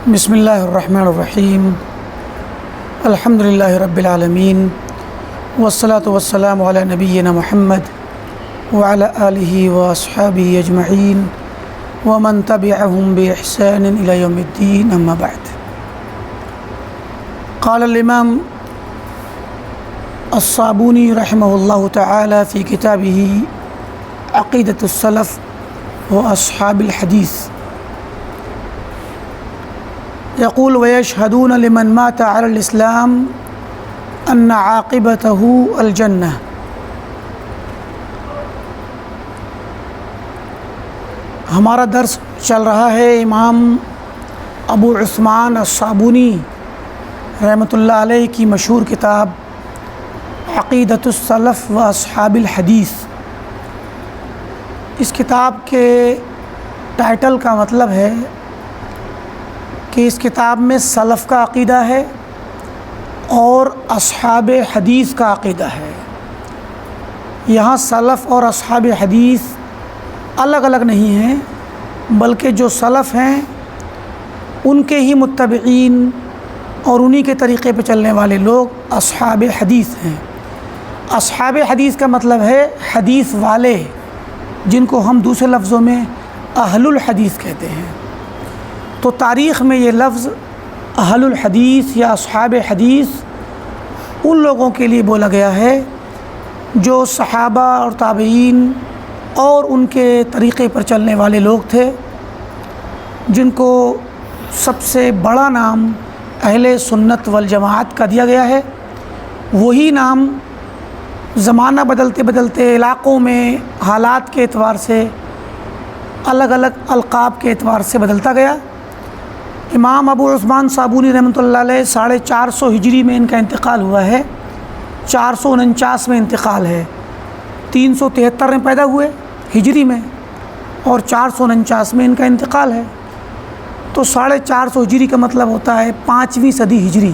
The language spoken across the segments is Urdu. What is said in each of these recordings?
بسم اللہ الرحمن الرحیم الحمد للہ رب العالمین والصلاة والسلام علی نبینا محمد وعلی آلہ واصحابہ اجمعین ومن تبعهم بإحسان إلى يوم الدین اما بعد. قال الامام الصابونی رحمہ اللہ تعالی فی کتابہ عقیدۃ السلف واصحاب الحدیث يقول ويشهدون لمن مات على الإسلام أن عاقبته الجنة. ہمارا درس چل رہا ہے امام ابو عثمان الصابونی رحمۃ اللہ علیہ کی مشہور کتاب عقیدۃ السلف و اصحاب الحدیث. اس کتاب کے ٹائٹل کا مطلب ہے کہ اس کتاب میں سلف کا عقیدہ ہے اور اصحاب حدیث کا عقیدہ ہے. یہاں سلف اور اصحاب حدیث الگ الگ نہیں ہیں، بلکہ جو سلف ہیں ان کے ہی متبعین اور انہی کے طریقے پہ چلنے والے لوگ اصحاب حدیث ہیں. اصحاب حدیث کا مطلب ہے حدیث والے، جن کو ہم دوسرے لفظوں میں اہل الحدیث کہتے ہیں. تو تاریخ میں یہ لفظ اہل الحدیث یا اصحاب حدیث ان لوگوں کے لیے بولا گیا ہے جو صحابہ اور تابعین اور ان کے طریقے پر چلنے والے لوگ تھے، جن کو سب سے بڑا نام اہل سنت والجماعت کا دیا گیا ہے. وہی نام زمانہ بدلتے بدلتے علاقوں میں حالات کے اعتبار سے الگ الگ القاب کے اعتبار سے بدلتا گیا. امام ابو عثمان صابونی رحمۃ اللہ علیہ 450 ہجری میں ان کا انتقال ہوا ہے، 449 میں انتقال ہے. 373 میں پیدا ہوئے ہجری میں اور 449 میں ان کا انتقال ہے. تو 450 ہجری کا مطلب ہوتا ہے 5ویں صدی ہجری.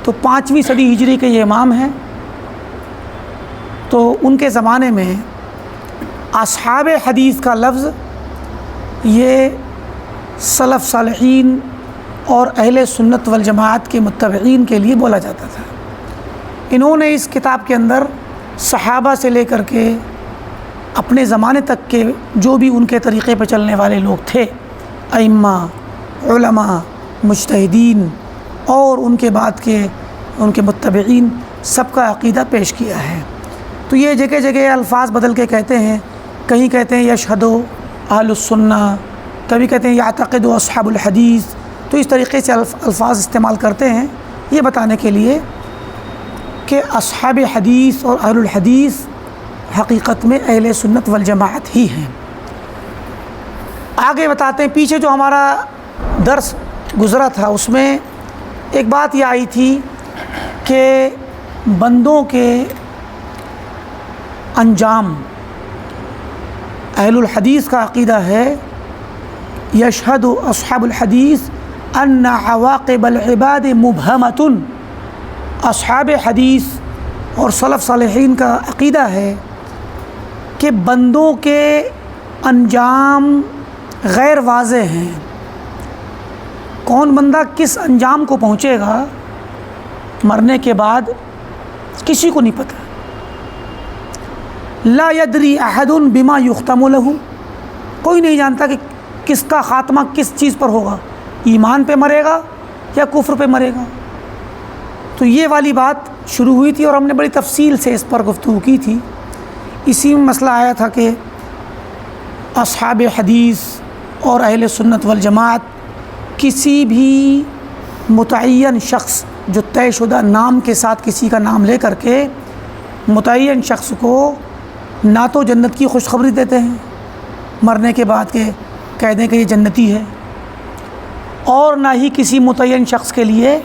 تو 5ویں صدی ہجری کے یہ امام ہیں. تو ان کے زمانے میں اصحاب حدیث کا لفظ یہ سلف صالحین اور اہل سنت والجماعت کے متبعین کے لیے بولا جاتا تھا. انہوں نے اس کتاب کے اندر صحابہ سے لے کر کے اپنے زمانے تک کے جو بھی ان کے طریقے پہ چلنے والے لوگ تھے، ائمہ، علماء، مجتہدین اور ان کے بعد کے ان کے متبعین، سب کا عقیدہ پیش کیا ہے. تو یہ جگہ جگہ الفاظ بدل کے کہتے ہیں. کہیں کہتے ہیں یشہد اہل السنہ، کبھی کہتے ہیں یعتقد اصحاب الحدیث. تو اس طریقے سے الفاظ استعمال کرتے ہیں یہ بتانے کے لیے کہ اصحاب حدیث اور اہل الحدیث حقیقت میں اہل سنت والجماعت ہی ہیں. آگے بتاتے ہیں، پیچھے جو ہمارا درس گزرا تھا اس میں ایک بات یہ آئی تھی کہ بندوں کے انجام، اہل الحدیث کا عقیدہ ہے یشہد اصحاب الحدیث ان عواقب العباد مبہمۃ. اصحاب حدیث اور سلف صالحین کا عقیدہ ہے کہ بندوں کے انجام غیر واضح ہیں. کون بندہ کس انجام کو پہنچے گا مرنے کے بعد کسی کو نہیں پتہ. لا یدری احد بما یختم لہ، کوئی نہیں جانتا کہ کس کا خاتمہ کس چیز پر ہوگا، ایمان پہ مرے گا یا کفر پہ مرے گا. تو یہ والی بات شروع ہوئی تھی اور ہم نے بڑی تفصیل سے اس پر گفتگو کی تھی. اسی میں مسئلہ آیا تھا کہ اصحاب حدیث اور اہل سنت والجماعت کسی بھی متعین شخص جو طے شدہ نام کے ساتھ کسی کا نام لے کر کے متعین شخص کو نہ تو جنت کی خوشخبری دیتے ہیں مرنے کے بعد کہ کہہ دیں کہ یہ جنتی ہے، اور نہ ہی کسی متعین شخص کے لیے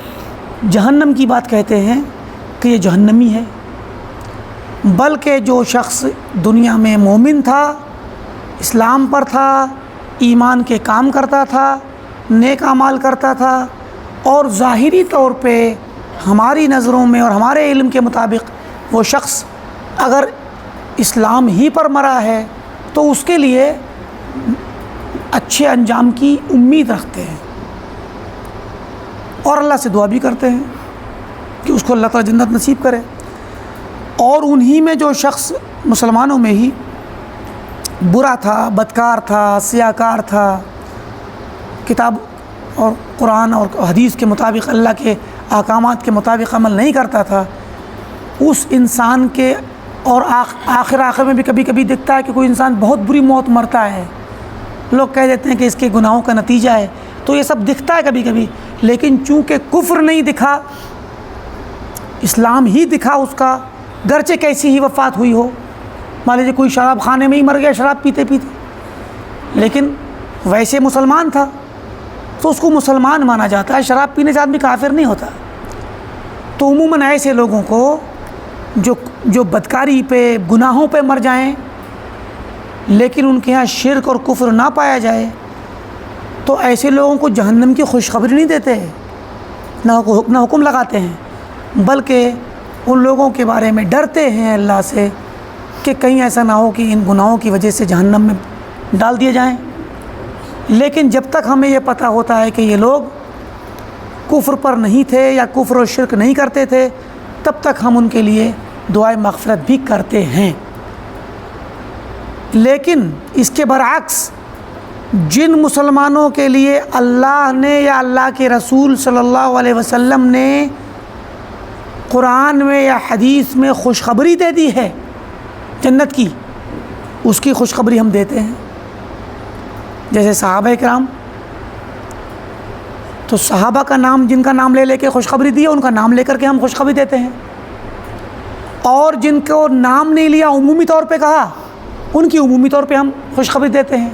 جہنم کی بات کہتے ہیں کہ یہ جہنمی ہے. بلکہ جو شخص دنیا میں مومن تھا، اسلام پر تھا، ایمان کے کام کرتا تھا، نیک اعمال کرتا تھا، اور ظاہری طور پہ ہماری نظروں میں اور ہمارے علم کے مطابق وہ شخص اگر اسلام ہی پر مرا ہے تو اس کے لیے اچھے انجام کی امید رکھتے ہیں. اور اللہ سے دعا بھی کرتے ہیں کہ اس کو اللہ تعالیٰ جنت نصیب کرے۔ اور انہی میں جو شخص مسلمانوں میں ہی برا تھا، بدکار تھا، سیاہکار تھا، کتاب اور قرآن اور حدیث کے مطابق اللہ کے احکامات کے مطابق عمل نہیں کرتا تھا، اس انسان کے اور آخر میں بھی کبھی کبھی دکھتا ہے کہ کوئی انسان بہت بری موت مرتا ہے، لوگ کہہ دیتے ہیں کہ اس کے گناہوں کا نتیجہ ہے، تو یہ سب دکھتا ہے کبھی کبھی، لیکن چونکہ کفر نہیں دکھا، اسلام ہی دکھا اس کا، گرچہ کیسی ہی وفات ہوئی ہو، مان لیجیے کوئی شراب خانے میں ہی مر گیا شراب پیتے پیتے، لیکن ویسے مسلمان تھا تو اس کو مسلمان مانا جاتا ہے، شراب پینے سے آدمی کافر نہیں ہوتا۔ تو عموماً ایسے لوگوں کو جو بدکاری پہ گناہوں پہ مر جائیں لیکن ان کے ہاں شرک اور کفر نہ پایا جائے، تو ایسے لوگوں کو جہنم کی خوشخبری نہیں دیتے، نہ حکم لگاتے ہیں، بلکہ ان لوگوں کے بارے میں ڈرتے ہیں اللہ سے کہ کہیں ایسا نہ ہو کہ ان گناہوں کی وجہ سے جہنم میں ڈال دیے جائیں۔ لیکن جب تک ہمیں یہ پتہ ہوتا ہے کہ یہ لوگ کفر پر نہیں تھے یا کفر و شرک نہیں کرتے تھے، تب تک ہم ان کے لیے دعائے مغفرت بھی کرتے ہیں۔ لیکن اس کے برعکس جن مسلمانوں کے لیے اللہ نے یا اللہ کے رسول صلی اللہ علیہ وسلم نے قرآن میں یا حدیث میں خوشخبری دے دی ہے جنت کی، اس کی خوشخبری ہم دیتے ہیں۔ جیسے صحابہ کرام، تو صحابہ کا نام جن کا نام لے کے خوشخبری دی ہے، ان کا نام لے کر کے ہم خوشخبری دیتے ہیں، اور جن کو نام نہیں لیا عمومی طور پہ کہا، ان کی عمومی طور پہ ہم خوشخبری دیتے ہیں۔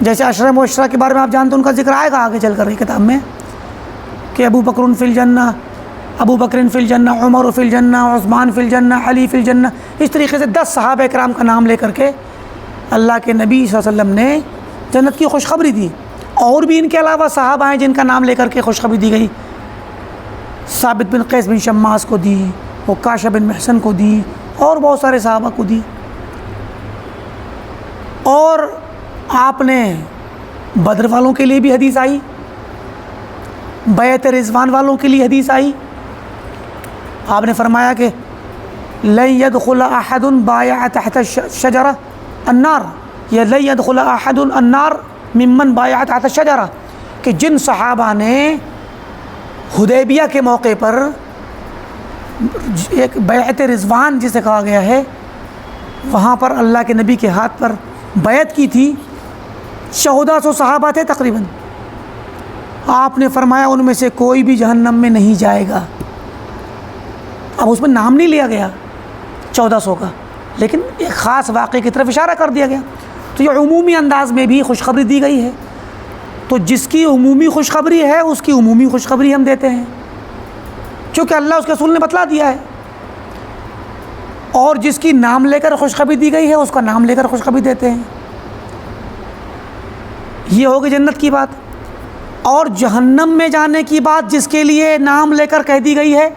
جیسے عشرہ مبشرہ کے بارے میں آپ جانتے ہیں، ان کا ذکر آئے گا آگے چل کر کتاب میں کہ ابو بکر فی الجنہ، ابو بکر فی الجنہ، عمر فی الجنہ، عثمان فی الجنہ، علی فی الجنہ، اس طریقے سے 10 صحابہ کرام کا نام لے کر کے اللہ کے نبی صلی اللہ علیہ وسلم نے جنت کی خوشخبری دی۔ اور بھی ان کے علاوہ صحابہ ہیں جن کا نام لے کر کے خوشخبری دی گئی، ثابت بن قیس بن شماس کو دی، عکاشہ بن محصن کو دی، اور بہت سارے صحابہ کو دی۔ اور آپ نے بدر والوں کے لیے بھی حدیث آئی، بیعت رضوان والوں کے لیے حدیث آئی، آپ نے فرمایا کہ لن يدخل احد بايع تحت الشجرة النار، یا لن يدخل احد النار ممن بايع تحت الشجرة، کہ جن صحابہ نے حدیبیہ کے موقع پر ایک بیعت رضوان جسے کہا گیا ہے، وہاں پر اللہ کے نبی کے ہاتھ پر بیعت کی تھی، 1400 صحابہ تھے تقریباً، آپ نے فرمایا ان میں سے کوئی بھی جہنم میں نہیں جائے گا۔ اب اس میں نام نہیں لیا گیا 1400 کا، لیکن ایک خاص واقعے کی طرف اشارہ کر دیا گیا، تو یہ عمومی انداز میں بھی خوشخبری دی گئی ہے۔ تو جس کی عمومی خوشخبری ہے اس کی عمومی خوشخبری ہم دیتے ہیں، کیونکہ اللہ اس کے رسول نے بتلا دیا ہے، اور جس کی نام لے کر خوشخبری دی گئی ہے اس کا نام لے کر خوشخبری دیتے ہیں۔ یہ ہوگی جنت کی بات۔ اور جہنم میں جانے کی بات جس کے لیے نام لے کر کہہ دی گئی ہے،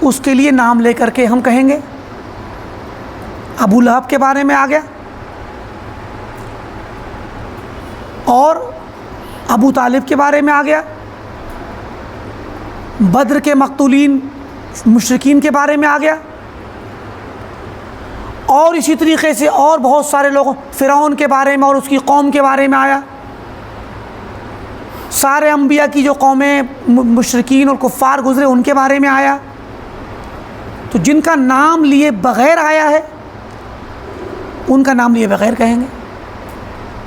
اس کے لیے نام لے کر کے ہم کہیں گے۔ ابو لہب کے بارے میں آ گیا، اور ابو طالب کے بارے میں آ گیا، بدر کے مقتولین مشرکین کے بارے میں آ گیا، اور اسی طریقے سے اور بہت سارے لوگوں، فرعون کے بارے میں اور اس کی قوم کے بارے میں آیا، سارے انبیاء کی جو قومیں مشرکین اور کفار گزرے ان کے بارے میں آیا۔ تو جن کا نام لیے بغیر آیا ہے ان کا نام لیے بغیر کہیں گے۔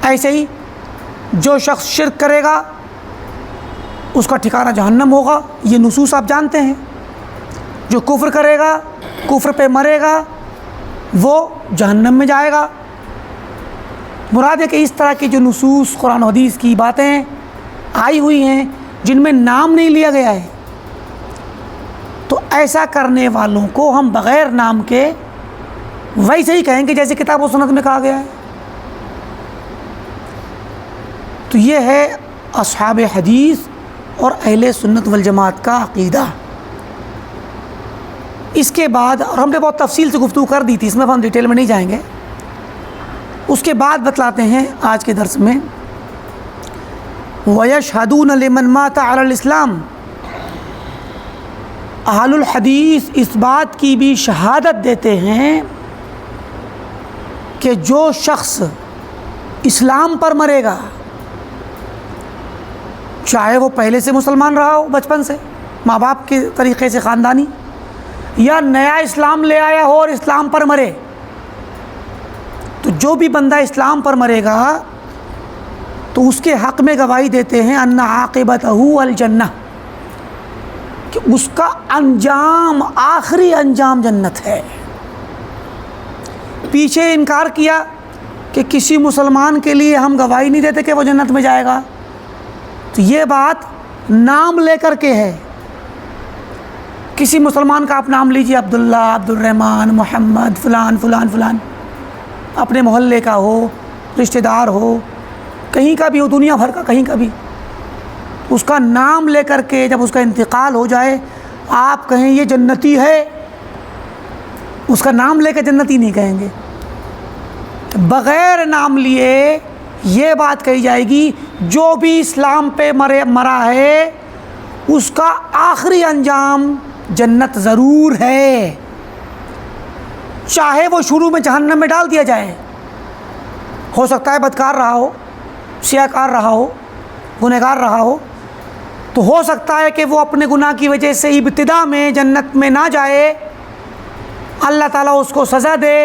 ایسے ہی جو شخص شرک کرے گا اس کا ٹھکانہ جہنم ہوگا، یہ نصوص آپ جانتے ہیں۔ جو کفر کرے گا، کفر پہ مرے گا، وہ جہنم میں جائے گا۔ مراد ہے کہ اس طرح کی جو نصوص قرآن و حدیث کی باتیں آئی ہوئی ہیں جن میں نام نہیں لیا گیا ہے، تو ایسا کرنے والوں کو ہم بغیر نام کے ویسے ہی کہیں گے جیسے کتاب و سنت میں کہا گیا ہے۔ تو یہ ہے اصحاب حدیث اور اہل سنت والجماعت کا عقیدہ۔ اس کے بعد، اور ہم نے بہت تفصیل سے گفتگو کر دی تھی، اس میں ہم ڈیٹیل میں نہیں جائیں گے، اس کے بعد بتلاتے ہیں آج کے درس میں وَيَشْهَدُونَ لِمَنْ مَاتَ عَلَى الْإِسْلَامِ، اہل الحدیث اس بات کی بھی شہادت دیتے ہیں کہ جو شخص اسلام پر مرے گا، چاہے وہ پہلے سے مسلمان رہا ہو بچپن سے ماں باپ کے طریقے سے خاندانی، یا نیا اسلام لے آیا ہو اور اسلام پر مرے، تو جو بھی بندہ اسلام پر مرے گا تو اس کے حق میں گواہی دیتے ہیں ان عاقبتہ الجنہ، کہ اس کا انجام، آخری انجام جنت ہے۔ پیچھے انکار کیا کہ کسی مسلمان کے لیے ہم گواہی نہیں دیتے کہ وہ جنت میں جائے گا، تو یہ بات نام لے کر کے ہے۔ کسی مسلمان کا آپ نام لیجئے، عبداللہ، عبد الرحمن، محمد، فلان فلان فلان، اپنے محلے کا ہو، رشتہ دار ہو، کہیں کا بھی ہو، دنیا بھر کا کہیں کا بھی، اس کا نام لے کر کے جب اس کا انتقال ہو جائے آپ کہیں یہ جنتی ہے، اس کا نام لے کے جنتی نہیں کہیں گے، بغیر نام لیے یہ بات کہی جائے گی جو بھی اسلام پہ مرا ہے اس کا آخری انجام جنت ضرور ہے، چاہے وہ شروع میں جہنم میں ڈال دیا جائے، ہو سکتا ہے بدکار رہا ہو، سیاکار رہا ہو، گنہگار رہا ہو، تو ہو سکتا ہے کہ وہ اپنے گناہ کی وجہ سے ابتدا میں جنت میں نہ جائے، اللہ تعالیٰ اس کو سزا دے،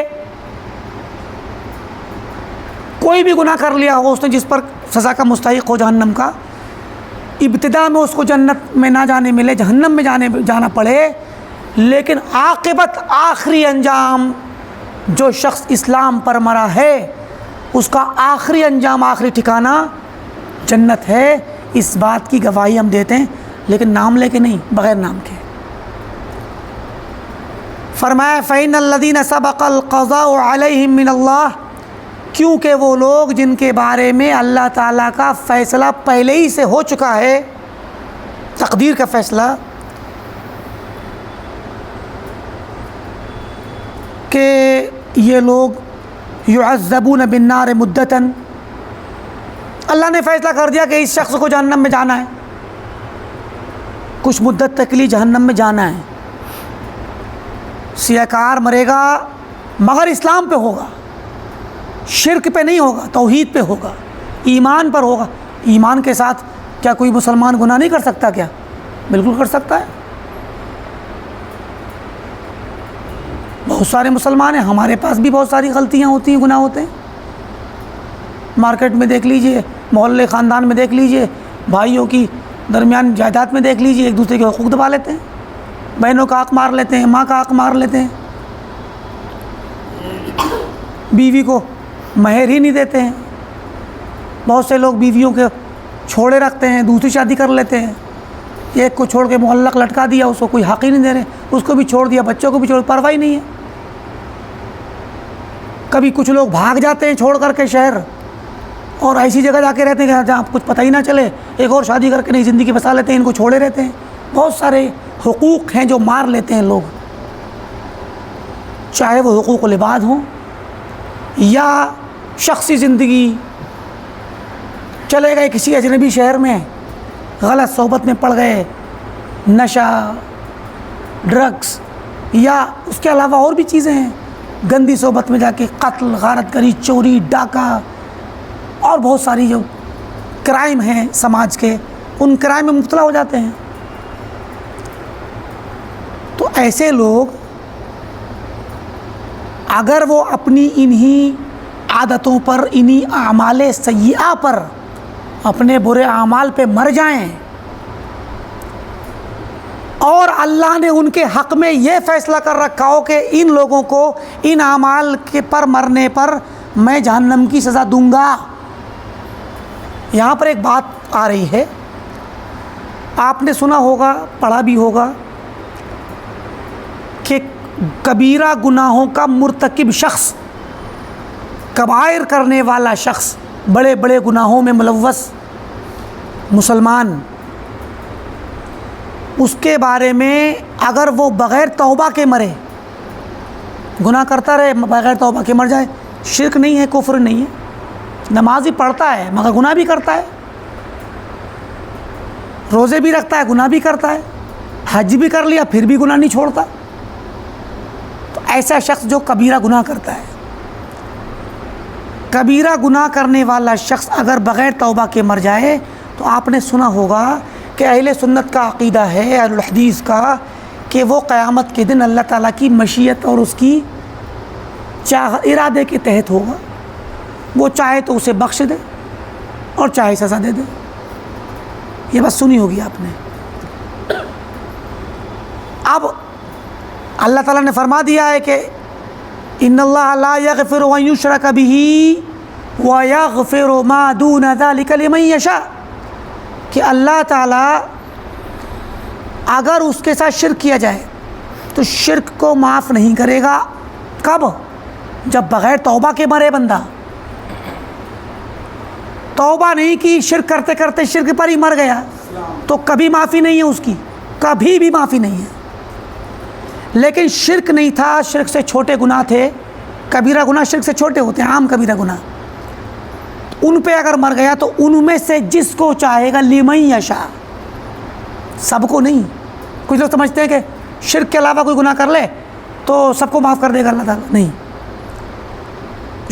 کوئی بھی گناہ کر لیا ہو اس نے جس پر سزا کا مستحق ہو جہنم کا، ابتدا میں اس کو جنت میں نہ جانے ملے، جہنم میں جانا پڑے، لیکن عاقبت، آخری انجام، جو شخص اسلام پر مرا ہے اس کا آخری انجام، آخری ٹھکانہ جنت ہے، اس بات کی گواہی ہم دیتے ہیں، لیکن نام لے کے نہیں، بغیر نام کے۔ فرمایا فَإِنَّ الَّذِينَ سَبَقَ الْقَضَاءُ عَلَيْهِمْ مِنَ اللَّهِ، کیونکہ وہ لوگ جن کے بارے میں اللہ تعالیٰ کا فیصلہ پہلے ہی سے ہو چکا ہے، تقدیر کا فیصلہ، کہ یہ لوگ يعذبون بالنار مدتاً، اللہ نے فیصلہ کر دیا کہ اس شخص کو جہنم میں جانا ہے، کچھ مدت تک کے لیے جہنم میں جانا ہے، سیاکار مرے گا مگر اسلام پہ ہوگا، شرک پہ نہیں ہوگا، توحید پہ ہوگا، ایمان پر ہوگا۔ ایمان کے ساتھ کیا کوئی مسلمان گناہ نہیں کر سکتا؟ کیا بالکل کر سکتا ہے، بہت سارے مسلمان ہیں، ہمارے پاس بھی بہت ساری غلطیاں ہوتی ہیں، گناہ ہوتے ہیں، مارکیٹ میں دیکھ لیجئے، محلے خاندان میں دیکھ لیجئے، بھائیوں کی درمیان جائیداد میں دیکھ لیجئے، ایک دوسرے کے حقوق دبا لیتے ہیں، بہنوں کا حق مار لیتے ہیں، ماں کا حق مار لیتے ہیں، بیوی کو مہر ہی نہیں دیتے ہیں، بہت سے لوگ بیویوں کے چھوڑے رکھتے ہیں، دوسری شادی کر لیتے ہیں، ایک کو چھوڑ کے معلق لٹکا دیا، اس کو کوئی حق ہی نہیں دے رہے، اس کو بھی چھوڑ دیا، بچوں کو بھی چھوڑ، پرواہ ہی نہیں ہے۔ کبھی کچھ لوگ بھاگ جاتے ہیں چھوڑ کر کے شہر، اور ایسی جگہ جا کے رہتے ہیں کہ جہاں کچھ پتہ ہی نہ چلے، ایک اور شادی کر کے نئی زندگی بسا لیتے ہیں، ان کو چھوڑے رہتے ہیں۔ بہت سارے حقوق ہیں جو مار لیتے ہیں لوگ، چاہے وہ حقوق العباد ہوں یا شخصی زندگی، چلے گئے کسی اجنبی شہر میں، غلط صحبت میں پڑ گئے، نشہ، ڈرگس، یا اس کے علاوہ اور بھی چیزیں ہیں، گندی صحبت میں جا کے قتل، غارت گری، چوری، ڈاکہ، اور بہت ساری جو کرائم ہیں سماج کے، ان کرائم میں مبتلا ہو جاتے ہیں۔ تو ایسے لوگ اگر وہ اپنی انہی عادتوں پر، انہی اعمال سیئہ پر، اپنے برے اعمال پہ مر جائیں، اور اللہ نے ان کے حق میں یہ فیصلہ کر رکھا ہو کہ ان لوگوں کو ان اعمال کے پر مرنے پر میں جہنم کی سزا دوں گا۔ یہاں پر ایک بات آ رہی ہے، آپ نے سنا ہوگا، پڑھا بھی ہوگا کہ کبیرہ گناہوں کا مرتکب شخص، کبائر کرنے والا شخص، بڑے بڑے گناہوں میں ملوث مسلمان، اس کے بارے میں اگر وہ بغیر توبہ کے مرے، گناہ کرتا رہے بغیر توبہ کے مر جائے، شرک نہیں ہے، کفر نہیں ہے، نماز ہی پڑھتا ہے مگر گناہ بھی کرتا ہے، روزے بھی رکھتا ہے گناہ بھی کرتا ہے، حج بھی کر لیا پھر بھی گناہ نہیں چھوڑتا، تو ایسا شخص جو کبیرہ گناہ کرتا ہے، کبیرہ گناہ کرنے والا شخص اگر بغیر توبہ کے مر جائے تو آپ نے سنا ہوگا کہ اہل سنت کا عقیدہ ہے، اہل الحدیث کا، کہ وہ قیامت کے دن اللہ تعالیٰ کی مشیت اور اس کی ارادے کے تحت ہوگا، وہ چاہے تو اسے بخش دے اور چاہے سزا دے دے۔ یہ بات سنی ہوگی آپ نے۔ اب اللہ تعالیٰ نے فرما دیا ہے کہ ان اللہ لا یغفر ان یشرک بہ ویغفر ما دون ذلک لمن یشاء، کہ اللہ تعالیٰ اگر اس کے ساتھ شرک کیا جائے تو شرک کو معاف نہیں کرے گا۔ کب؟ جب بغیر توبہ کے مرے بندہ، توبہ نہیں کی، شرک کرتے کرتے شرک پر ہی مر گیا تو کبھی معافی نہیں ہے اس کی، کبھی بھی معافی نہیں ہے۔ لیکن شرک نہیں تھا، شرک سے چھوٹے گناہ تھے، کبیرہ گناہ شرک سے چھوٹے ہوتے ہیں، عام کبیرہ گناہ، ان پہ اگر مر گیا تو ان میں سے جس کو چاہے گا، لمن یشاء، سب کو نہیں۔ کچھ لوگ سمجھتے ہیں کہ شرک کے علاوہ کوئی گناہ کر لے تو سب کو معاف کر دے گا اللہ تعالیٰ، نہیں۔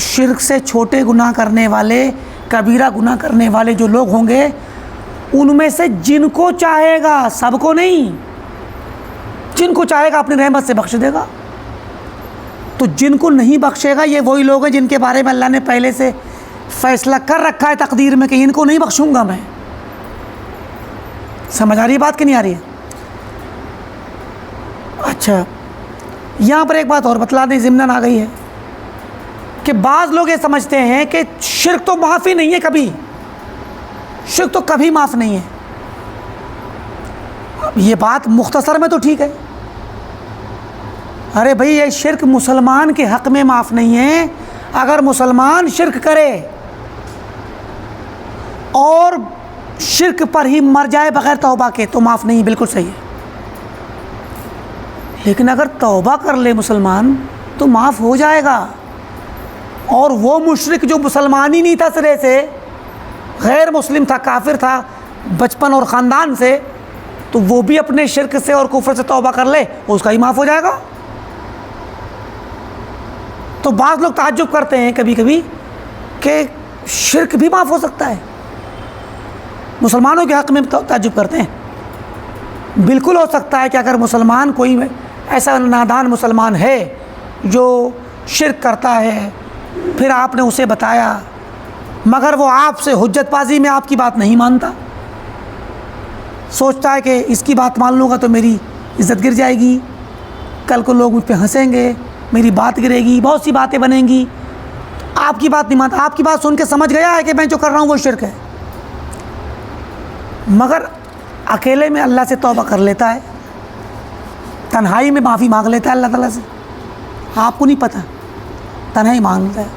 شرک سے چھوٹے گناہ کرنے والے، کبیرہ گناہ کرنے والے جو لوگ ہوں گے، ان میں سے جن کو چاہے گا، سب کو نہیں، جن کو چاہے گا اپنی رحمت سے بخش دے گا۔ تو جن کو نہیں بخشے گا یہ وہی لوگ ہیں جن کے بارے میں اللہ نے پہلے سے فیصلہ کر رکھا ہے تقدیر میں کہ ان کو نہیں بخشوں گا میں۔ سمجھ آ رہی ہے بات کہ نہیں آ رہی ہے؟ اچھا، یہاں پر ایک بات اور بتلا دیں، ضمناً آ گئی ہے کہ بعض لوگ یہ سمجھتے ہیں کہ شرک تو معافی نہیں ہے، کبھی شرک تو کبھی معاف نہیں ہے۔ یہ بات مختصر میں تو ٹھیک ہے، ارے بھائی یہ شرک مسلمان کے حق میں معاف نہیں ہے۔ اگر مسلمان شرک کرے اور شرک پر ہی مر جائے بغیر توبہ کے تو معاف نہیں، بالکل صحیح ہے۔ لیکن اگر توبہ کر لے مسلمان تو معاف ہو جائے گا۔ اور وہ مشرک جو مسلمان ہی نہیں تھا، سرے سے غیر مسلم تھا، کافر تھا بچپن اور خاندان سے، تو وہ بھی اپنے شرک سے اور کفر سے توبہ کر لے، اس کا ہی معاف ہو جائے گا۔ تو بعض لوگ تعجب کرتے ہیں کبھی کبھی کہ شرک بھی معاف ہو سکتا ہے، مسلمانوں کے حق میں تعجب کرتے ہیں۔ بالکل ہو سکتا ہے کہ اگر مسلمان کوئی ایسا نادان مسلمان ہے جو شرک کرتا ہے، پھر آپ نے اسے بتایا مگر وہ آپ سے حجت بازی میں آپ کی بات نہیں مانتا، سوچتا ہے کہ اس کی بات مان لوں گا تو میری عزت گر جائے گی، کل کو لوگ مجھ پہ ہنسیں گے، میری بات گرے گی، بہت سی باتیں بنیں گی، آپ کی بات نہیں مانتا، آپ کی بات سن کے سمجھ گیا ہے کہ میں جو کر رہا ہوں وہ شرک ہے، مگر اکیلے میں اللہ سے توبہ کر لیتا ہے، تنہائی میں معافی مانگ لیتا ہے اللہ تعالیٰ سے، آپ کو نہیں پتہ، تنہائی مانگتا ہے۔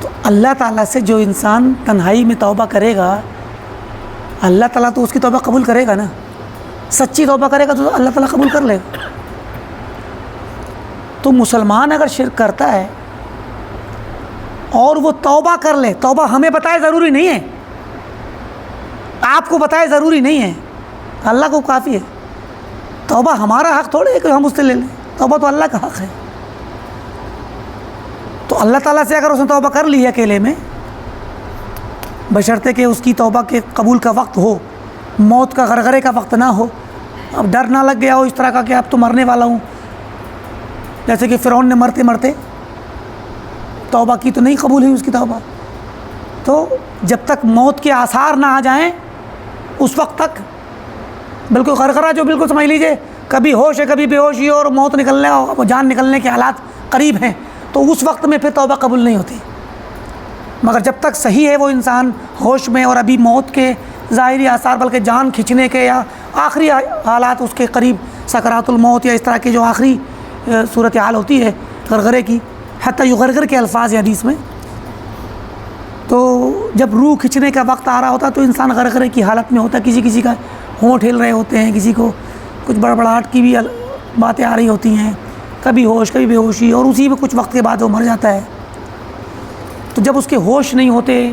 تو اللہ تعالیٰ سے جو انسان تنہائی میں توبہ کرے گا، اللہ تعالیٰ تو اس کی توبہ قبول کرے گا نا، سچی توبہ کرے گا تو اللہ تعالیٰ قبول کر لے گا۔ تو مسلمان اگر شرک کرتا ہے اور وہ توبہ کر لے، توبہ ہمیں بتائے ضروری نہیں ہے، آپ کو بتائے ضروری نہیں ہے، اللہ کو کافی ہے۔ توبہ ہمارا حق تھوڑے ہے کہ ہم اس سے لے لیں، توبہ تو اللہ کا حق ہے۔ تو اللہ تعالیٰ سے اگر اس نے توبہ کر لی ہے اکیلے میں، بشرطے کہ اس کی توبہ کے قبول کا وقت ہو، موت کا غرغرے کا وقت نہ ہو، اب ڈر نہ لگ گیا ہو اس طرح کا کہ اب تو مرنے والا ہوں، جیسے کہ فرعون نے مرتے مرتے توبہ کی تو نہیں قبول ہوئی اس کی توبہ۔ تو جب تک موت کے آثار نہ آ جائیں اس وقت تک بالکل غرغرہ، جو بالکل سمجھ لیجئے کبھی ہوش ہے کبھی بے ہوشی اور موت نکلنے اور جان نکلنے کے حالات قریب ہیں، تو اس وقت میں پھر توبہ قبول نہیں ہوتی۔ مگر جب تک صحیح ہے وہ انسان ہوش میں اور ابھی موت کے ظاہری آثار بلکہ جان کھنچنے کے یا آخری حالات اس کے قریب، سکرات الموت یا اس طرح کی جو آخری صورتحال ہوتی ہے غرغرے کی، حتیٰ یغرغر کے الفاظ ہیں حدیث میں، تو جب روح کھنچنے کا وقت آ رہا ہوتا تو انسان غرغرے کی حالت میں ہوتا ہے، کسی کا ہونٹ ہل رہے ہوتے ہیں، کسی کو کچھ بڑبڑاہٹ کی بھی باتیں آ رہی ہوتی ہیں، کبھی ہوش کبھی بے ہوشی، اور اسی میں کچھ وقت کے بعد وہ مر جاتا ہے۔ تو جب اس کے ہوش نہیں ہوتے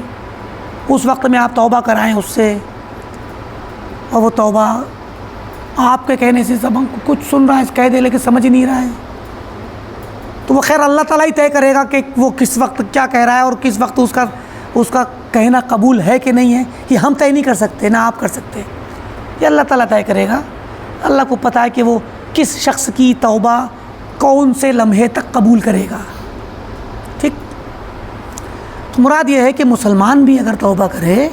اس وقت میں آپ توبہ کرائیں اس سے، اور وہ توبہ آپ کے کہنے سے سب کچھ سن رہا ہے، کہہ دے لیکن سمجھ نہیں رہا ہے، تو وہ خیر اللہ تعالیٰ ہی طے کرے گا کہ وہ کس وقت کیا کہہ رہا ہے اور کس وقت اس کا کہنا قبول ہے کہ نہیں ہے. یہ ہم طے نہیں کر سکتے، نہ آپ کر سکتے، یہ اللہ تعالیٰ طے کرے گا. اللہ کو پتہ ہے کہ وہ کس شخص کی توبہ کون سے لمحے تک قبول کرے گا. ٹھیک، تو مراد یہ ہے کہ مسلمان بھی اگر توبہ کرے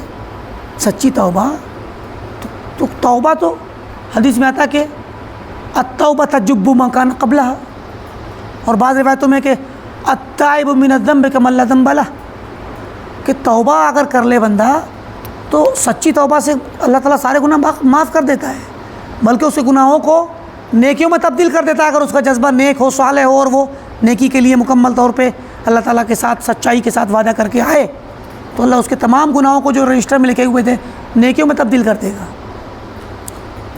سچی توبہ تو توبہ تو حدیث میں آتا کہ التوبہ تجب ما کان قبلہا، اور بعض روایتوں میں کہ التائب من الذنب کمن لا ذنب لہ، کہ توبہ اگر کر لے بندہ تو سچی توبہ سے اللہ تعالیٰ سارے گناہ معاف کر دیتا ہے، بلکہ اس کے گناہوں کو نیکیوں میں تبدیل کر دیتا ہے. اگر اس کا جذبہ نیک ہو، صالح ہو، اور وہ نیکی کے لیے مکمل طور پہ اللہ تعالیٰ کے ساتھ سچائی کے ساتھ وعدہ کر کے آئے تو اللہ اس کے تمام گناہوں کو جو رجسٹر میں لکھے ہوئے تھے نیکیوں میں تبدیل کر دے گا.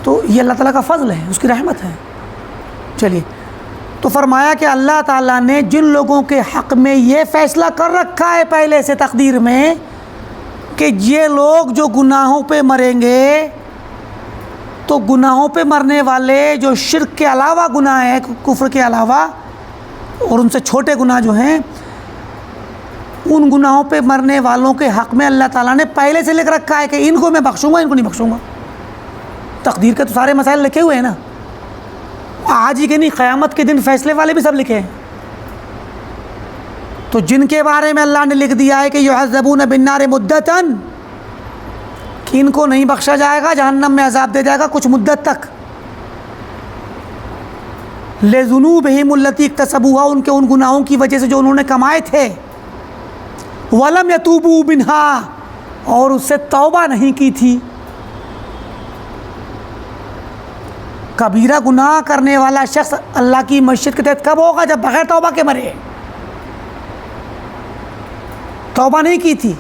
تو یہ اللہ تعالیٰ کا فضل ہے، اس کی رحمت ہے. چلیے، تو فرمایا کہ اللہ تعالیٰ نے جن لوگوں کے حق میں یہ فیصلہ کر رکھا ہے پہلے سے تقدیر میں کہ یہ لوگ جو گناہوں پہ مریں گے، تو گناہوں پہ مرنے والے جو شرک کے علاوہ گناہ ہیں، کفر کے علاوہ، اور ان سے چھوٹے گناہ جو ہیں، ان گناہوں پہ مرنے والوں کے حق میں اللہ تعالیٰ نے پہلے سے لکھ رکھا ہے کہ ان کو میں بخشوں گا، ان کو نہیں بخشوں گا. تقدیر کے تو سارے مسائل لکھے ہوئے ہیں نا، آج ہی کہ نہیں، قیامت کے دن فیصلے والے بھی سب لکھے ہیں. تو جن کے بارے میں اللہ نے لکھ دیا ہے کہ یعذبون بالنار مدتاً، کہ ان کو نہیں بخشا جائے گا، جہنم میں عذاب دے جائے گا کچھ مدت تک. لذنوبہم التی اکتسبوها، ان کے ان گناہوں کی وجہ سے جو انہوں نے کمائے تھے. ولم یتوبوا منها، اور اس سے توبہ نہیں کی تھی. کبیرہ گناہ کرنے والا شخص اللہ کی مشیت کے تحت کب ہوگا؟ جب بغیر توبہ کے مرے، توبہ نہیں کی تھی.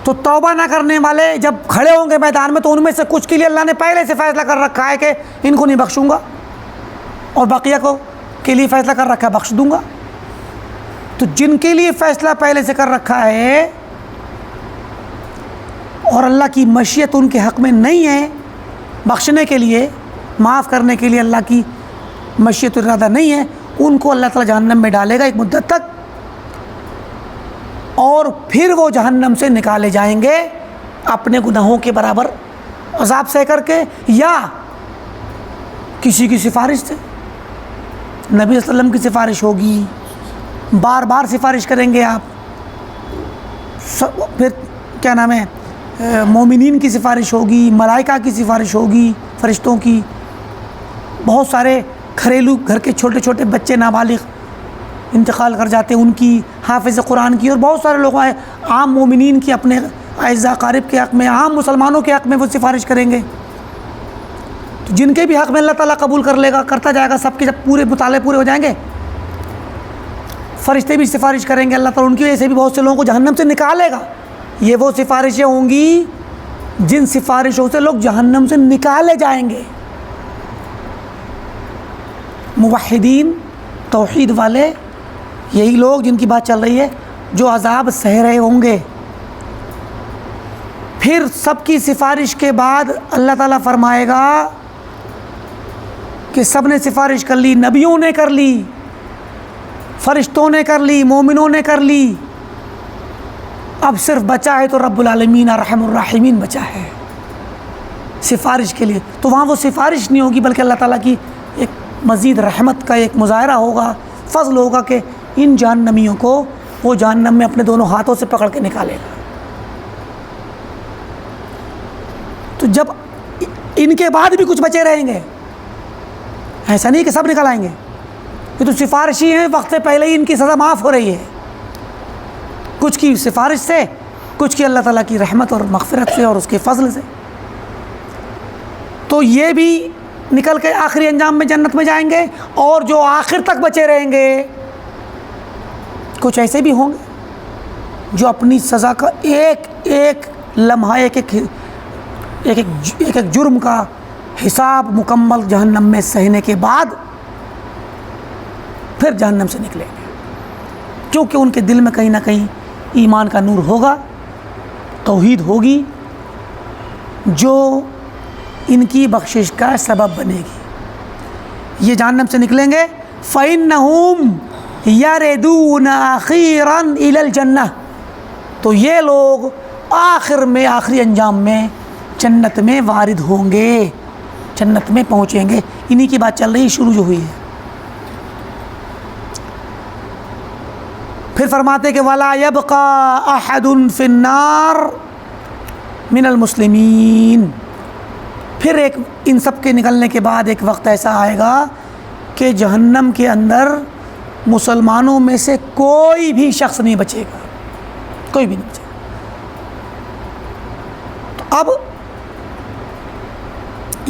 تو توبہ نہ کرنے والے جب کھڑے ہوں گے میدان میں تو ان میں سے کچھ کے لیے اللہ نے پہلے سے فیصلہ کر رکھا ہے کہ ان کو نہیں بخشوں گا، اور بقیہ کو کے لیے فیصلہ کر رکھا ہے بخش دوں گا. تو جن کے لیے فیصلہ پہلے سے کر رکھا ہے اور اللہ کی مشیت ان کے حق میں نہیں ہے بخشنے کے لیے، معاف کرنے کے لیے اللہ کی مشیت ارادہ نہیں ہے، ان کو اللہ تعالیٰ جہنم میں ڈالے گا ایک مدت تک، اور پھر وہ جہنم سے نکالے جائیں گے اپنے گناہوں کے برابر عذاب سہ کر کے، یا کسی کی سفارش سے. نبی صلی اللہ علیہ وسلم کی سفارش ہوگی، بار بار سفارش کریں گے آپ. پھر کیا نام ہے، مومنین کی سفارش ہوگی، ملائکہ کی سفارش ہوگی، فرشتوں کی. بہت سارے گھریلو گھر کے چھوٹے چھوٹے بچے نابالغ انتقال کر جاتے ہیں، ان کی، حافظ قرآن کی، اور بہت سارے لوگ عام مومنین کی، اپنے اعزاء اقارب کے حق میں، عام مسلمانوں کے حق میں وہ سفارش کریں گے. تو جن کے بھی حق میں اللہ تعالیٰ قبول کر لے گا، کرتا جائے گا، سب کے جب پورے مطالعے پورے ہو جائیں گے، فرشتے بھی سفارش کریں گے، اللہ تعالیٰ ان کی وجہ سے بھی بہت سے لوگوں کو جہنم سے نکالے گا. یہ وہ سفارشیں ہوں گی جن سفارشوں سے لوگ جہنم سے نکالے جائیں گے. موحدین، توحید والے، یہی لوگ جن کی بات چل رہی ہے، جو عذاب سہ رہے ہوں گے. پھر سب کی سفارش کے بعد اللہ تعالیٰ فرمائے گا کہ سب نے سفارش کر لی، نبیوں نے کر لی، فرشتوں نے کر لی، مومنوں نے کر لی، اب صرف بچا ہے تو رب العالمین ارحم الراحمین بچا ہے سفارش کے لیے. تو وہاں وہ سفارش نہیں ہوگی، بلکہ اللہ تعالیٰ کی ایک مزید رحمت کا ایک مظاہرہ ہوگا، فضل ہوگا کہ ان جہنمیوں کو وہ جہنم میں اپنے دونوں ہاتھوں سے پکڑ کے نکالے گا. تو جب ان کے بعد بھی کچھ بچے رہیں گے، ایسا نہیں کہ سب نکل آئیں گے، یہ تو سفارشی ہیں، وقت سے پہلے ہی ان کی سزا معاف ہو رہی ہے، کچھ کی سفارش سے، کچھ کی اللہ تعالیٰ کی رحمت اور مغفرت سے اور اس کے فضل سے. تو یہ بھی نکل کے آخری انجام میں جنت میں جائیں گے، اور جو آخر تک بچے رہیں گے کچھ ایسے بھی ہوں گے جو اپنی سزا کا ایک ایک لمحہ، ایک ایک جرم کا حساب مکمل جہنم میں سہنے کے بعد پھر جہنم سے نکلیں گے، کیونکہ ان کے دل میں کہیں نہ کہیں ایمان کا نور ہوگا، توحید ہوگی، جو ان کی بخشش کا سبب بنے گی. یہ جہنم سے نکلیں گے فَإِنَّهُمْ يَرِدُونَ أَخِيرًا إِلَى الْجَنَّةِ، تو یہ لوگ آخر میں، آخری انجام میں جنت میں وارد ہوں گے، جنت میں پہنچیں گے. انہی کی بات چل رہی ہے، شروع جو ہوئی ہے. پھر فرماتے کہ وَلَا يَبْقَى أَحَدٌ فِي النَّارِ مِنَ الْمُسْلِمِينَ. پھر ایک ان سب کے نکلنے کے بعد ایک وقت ایسا آئے گا کہ جہنم کے اندر مسلمانوں میں سے کوئی بھی شخص نہیں بچے گا، کوئی بھی نہیں بچے گا. تو اب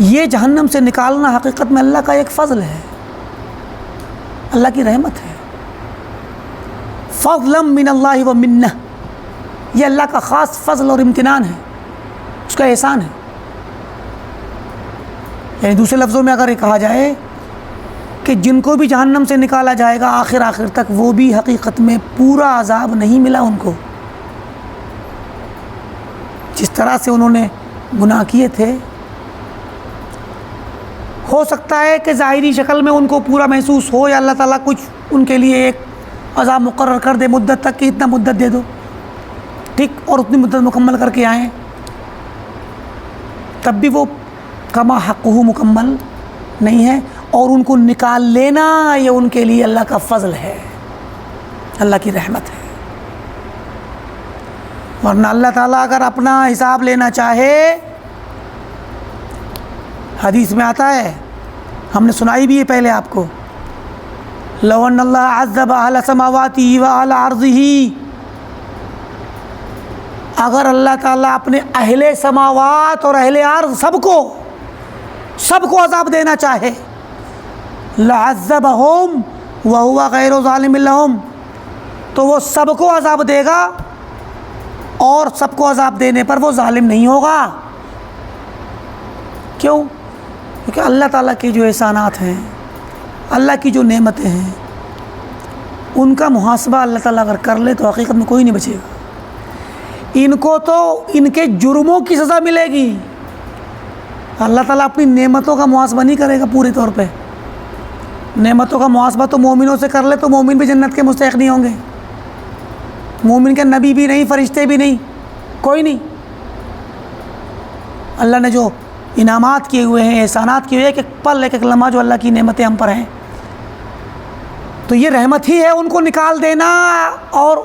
یہ جہنم سے نکالنا حقیقت میں اللہ کا ایک فضل ہے، اللہ کی رحمت ہے. فضلا من اللہ و منہ، یہ اللہ کا خاص فضل اور امتنان ہے، اس کا احسان ہے. یعنی دوسرے لفظوں میں اگر یہ کہا جائے کہ جن کو بھی جہنم سے نکالا جائے گا آخر تک، وہ بھی حقیقت میں پورا عذاب نہیں ملا ان کو. جس طرح سے انہوں نے گناہ کیے تھے، ہو سکتا ہے کہ ظاہری شکل میں ان کو پورا محسوس ہو، یا اللہ تعالیٰ کچھ ان کے لیے ایک عذاب مقرر کر دے مدت تک کہ اتنا مدت دے دو، ٹھیک، اور اتنی مدت مکمل کر کے آئیں، تب بھی وہ کما حقہ مکمل نہیں ہے. اور ان کو نکال لینا یہ ان کے لیے اللہ کا فضل ہے، اللہ کی رحمت ہے. ورنہ اللہ تعالیٰ اگر اپنا حساب لینا چاہے، حدیث میں آتا ہے، ہم نے سنائی بھی ہے پہلے آپ کو، لو ان اللہ عذب اہل سماواتی و اہل ارضہ، اگر اللہ تعالیٰ اپنے اہل سماوات اور اہل ارض سب کو عذاب دینا چاہے، لعذبہم وہو غیر ظالم لہم، تو وہ سب کو عذاب دے گا اور سب کو عذاب دینے پر وہ ظالم نہیں ہوگا. کیوں؟ کیونکہ اللہ تعالیٰ کے جو احسانات ہیں، اللہ کی جو نعمتیں ہیں، ان کا محاسبہ اللہ تعالیٰ اگر کر لے تو حقیقت میں کوئی نہیں بچے گا. ان کو تو ان کے جرموں کی سزا ملے گی، اللہ تعالیٰ اپنی نعمتوں کا محاسبہ نہیں کرے گا پورے طور پہ. نعمتوں کا محاسبہ تو مومنوں سے کر لے تو مومن بھی جنت کے مستحق نہیں ہوں گے. مومن کے نبی بھی نہیں، فرشتے بھی نہیں، کوئی نہیں. اللہ نے جو انعامات کیے ہوئے ہیں، احسانات کیے ہوئے ہیں، ایک پل ایک لمحہ جو اللہ کی نعمتیں ہم پر ہیں، تو یہ رحمت ہی ہے ان کو نکال دینا. اور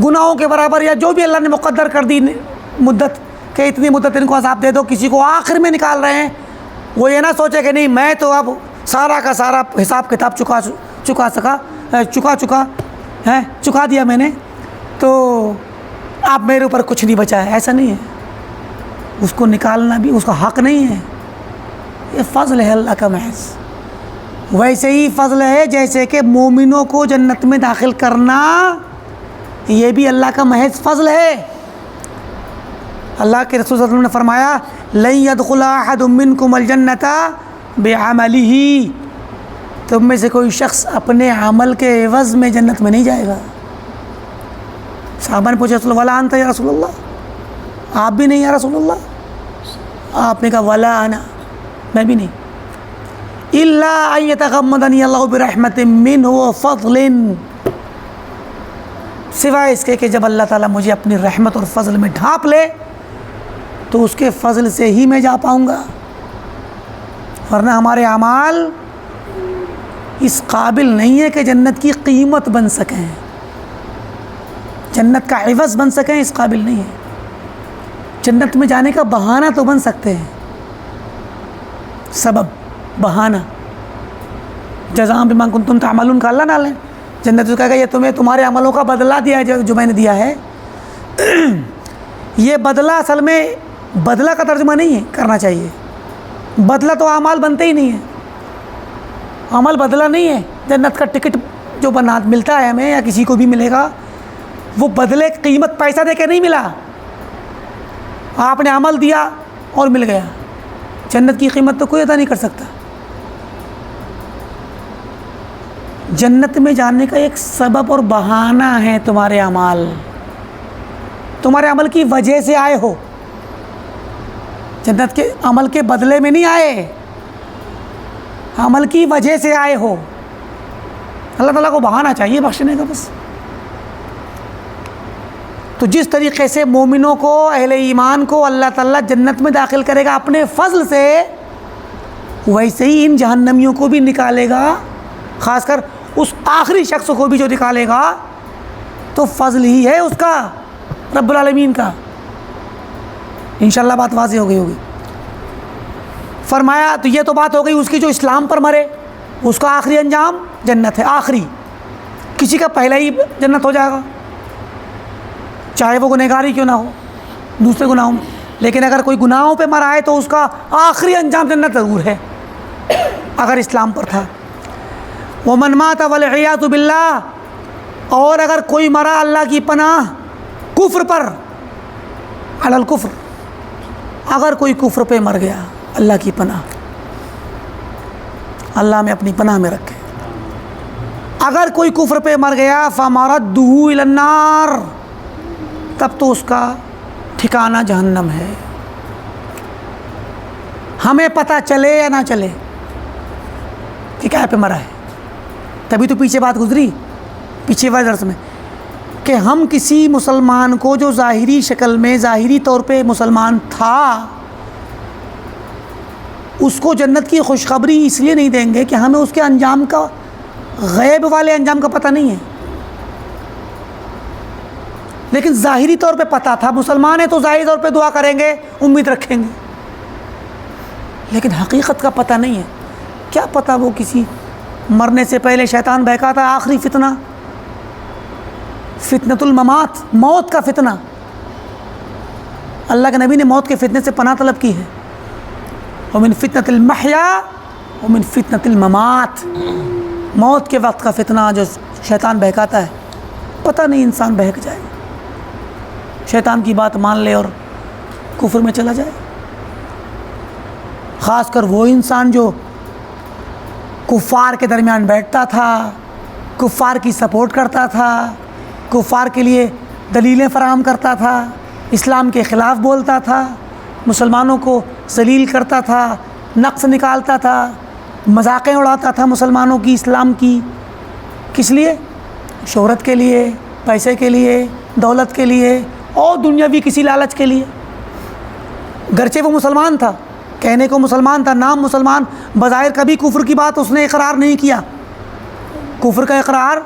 گناہوں کے برابر یا جو بھی اللہ نے مقدر کر دی مدت کہ اتنی مدت ان کو عذاب دے دو، کسی کو آخر میں نکال رہے ہیں، وہ یہ نہ سوچے کہ نہیں میں تو اب سارا کا سارا حساب کتاب چکا دیا میں نے، تو اب میرے اوپر کچھ نہیں بچا ہے. ایسا نہیں ہے، اس کو نکالنا بھی اس کا حق نہیں ہے، یہ فضل ہے اللہ کا محض. ویسے ہی فضل ہے جیسے کہ مومنوں کو جنت میں داخل کرنا، یہ بھی اللہ کا محض فضل ہے. اللہ کے رسول صلی اللہ علیہ وسلم نے فرمایا لن يدخل احد منکم الجنۃ بعملہ، تم میں سے کوئی شخص اپنے عمل کے عوض میں جنت میں نہیں جائے گا. صحابہ نے پوچھا رسول اللہ ولا انت یا رسول اللہ، آپ بھی نہیں یا رسول اللہ؟ آپ نے کہا ولا انا، میں بھی نہیں. الا ان یتغمدنی اللہ برحمت منہ وفضل، سوائے اس کے کہ جب اللہ تعالیٰ مجھے اپنی رحمت اور فضل میں ڈھانپ لے تو اس کے فضل سے ہی میں جا پاؤں گا. ورنہ ہمارے اعمال اس قابل نہیں ہے کہ جنت کی قیمت بن سکیں، جنت کا عوض بن سکیں، اس قابل نہیں ہے. جنت میں جانے کا بہانہ تو بن سکتے ہیں، سبب، بہانہ. جزاء بما کنتم تعملون کا اللہ ڈالیں، جنت تو کہے گا یہ تمہیں تمہارے عملوں کا بدلہ دیا ہے جو میں نے دیا ہے. یہ بدلہ اصل میں بدلہ کا ترجمہ نہیں ہے کرنا چاہیے. بدلہ تو اعمال بنتے ہی نہیں ہیں، عمل بدلہ نہیں ہے. جنت کا ٹکٹ جو ملتا ہے ہمیں یا کسی کو بھی ملے گا، وہ بدلے قیمت پیسہ دے کے نہیں ملا، آپ نے عمل دیا اور مل گیا. جنت کی قیمت تو کوئی ادا نہیں کر سکتا. جنت میں جانے کا ایک سبب اور بہانہ ہے تمہارے اعمال، تمہارے عمل کی وجہ سے آئے ہو. جنت کے عمل کے بدلے میں نہیں آئے، عمل کی وجہ سے آئے ہو۔ اللہ تعالیٰ کو بہانا چاہیے بخشنے کا بس۔ تو جس طریقے سے مومنوں کو، اہل ایمان کو اللہ تعالیٰ جنت میں داخل کرے گا اپنے فضل سے، ویسے ہی ان جہنمیوں کو بھی نکالے گا، خاص کر اس آخری شخص کو بھی جو نکالے گا تو فضل ہی ہے اس کا، رب العالمین کا۔ انشاءاللہ بات واضح ہو گئی ہوگی۔ فرمایا تو یہ تو بات ہو گئی اس کی جو اسلام پر مرے، اس کا آخری انجام جنت ہے، آخری۔ کسی کا پہلا ہی جنت ہو جائے گا، چاہے وہ گنہگار ہی کیوں نہ ہو، دوسرے گناہوں میں، لیکن اگر کوئی گناہوں پہ مرا ہے تو اس کا آخری انجام جنت ضرور ہے اگر اسلام پر تھا۔ وَمَنْ مَاتَ وَالْعِيَاذُ بِاللَّهِ، اور اگر کوئی مرا اللہ کی پناہ کفر پر، علی الکفر، اگر کوئی کفر پہ مر گیا، اللہ کی پناہ، اللہ میں اپنی پناہ میں رکھے، اگر کوئی کفر پہ مر گیا فَمَرَدُّهُ إِلَى النَّارِ، تب تو اس کا ٹھکانہ جہنم ہے، ہمیں پتہ چلے یا نہ چلے کہ کیا پہ مرا ہے۔ تبھی تو پیچھے بات گزری، پیچھے والے درس میں، کہ ہم کسی مسلمان کو جو ظاہری شکل میں، ظاہری طور پہ مسلمان تھا، اس کو جنت کی خوشخبری اس لیے نہیں دیں گے کہ ہمیں اس کے انجام کا، غیب والے انجام کا پتہ نہیں ہے، لیکن ظاہری طور پہ پتہ تھا مسلمان ہے تو ظاہری طور پہ دعا کریں گے، امید رکھیں گے، لیکن حقیقت کا پتہ نہیں ہے۔ کیا پتہ وہ کسی مرنے سے پہلے شیطان بہکاتا ہے، آخری فتنہ، فتنۃ الممات، موت کا فتنہ۔ اللہ کے نبی نے موت کے فتنے سے پناہ طلب کی ہے، ومن فتنۃ المحیا ومن فتنۃ الممات، موت کے وقت کا فتنہ جو شیطان بہکاتا ہے، پتہ نہیں انسان بہک جائے، شیطان کی بات مان لے اور کفر میں چلا جائے۔ خاص کر وہ انسان جو کفار کے درمیان بیٹھتا تھا، کفار کی سپورٹ کرتا تھا، کفار کے لیے دلیلیں فراہم کرتا تھا، اسلام کے خلاف بولتا تھا، مسلمانوں کو ذلیل کرتا تھا، نقص نکالتا تھا، مذاقیں اڑاتا تھا مسلمانوں کی، اسلام کی، کس لیے؟ شہرت کے لیے، پیسے کے لیے، دولت کے لیے اور دنیاوی کسی لالچ کے لیے۔ گرچہ وہ مسلمان تھا، کہنے کو مسلمان تھا، نام مسلمان، بظاہر کبھی کفر کی بات اس نے اقرار نہیں کیا، کفر کا اقرار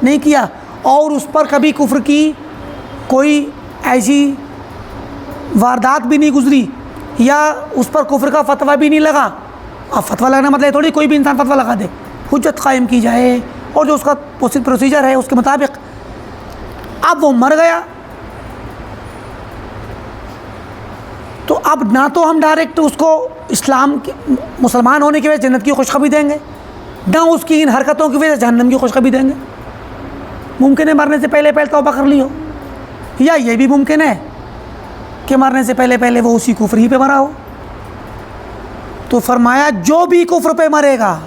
نہیں کیا، اور اس پر کبھی کفر کی کوئی ایسی واردات بھی نہیں گزری، یا اس پر کفر کا فتویٰ بھی نہیں لگا۔ اب فتویٰ لگنا مطلب تھوڑی کوئی بھی انسان فتویٰ لگا دے، حجت قائم کی جائے اور جو اس کا پروسیجر ہے اس کے مطابق۔ اب وہ مر گیا تو اب نہ تو ہم ڈائریکٹ اس کو اسلام کے، مسلمان ہونے کی وجہ سے جنت کی خوشخبری دیں گے، نہ اس کی ان حرکتوں کی وجہ سے جہنم کی خوشخبری دیں گے۔ ممکن ہے مرنے سے پہلے توبہ کر لی ہو، یا یہ بھی ممکن ہے کہ مرنے سے پہلے وہ اسی کفر ہی پہ مرا ہو۔ تو فرمایا جو بھی کفر پہ مرے گا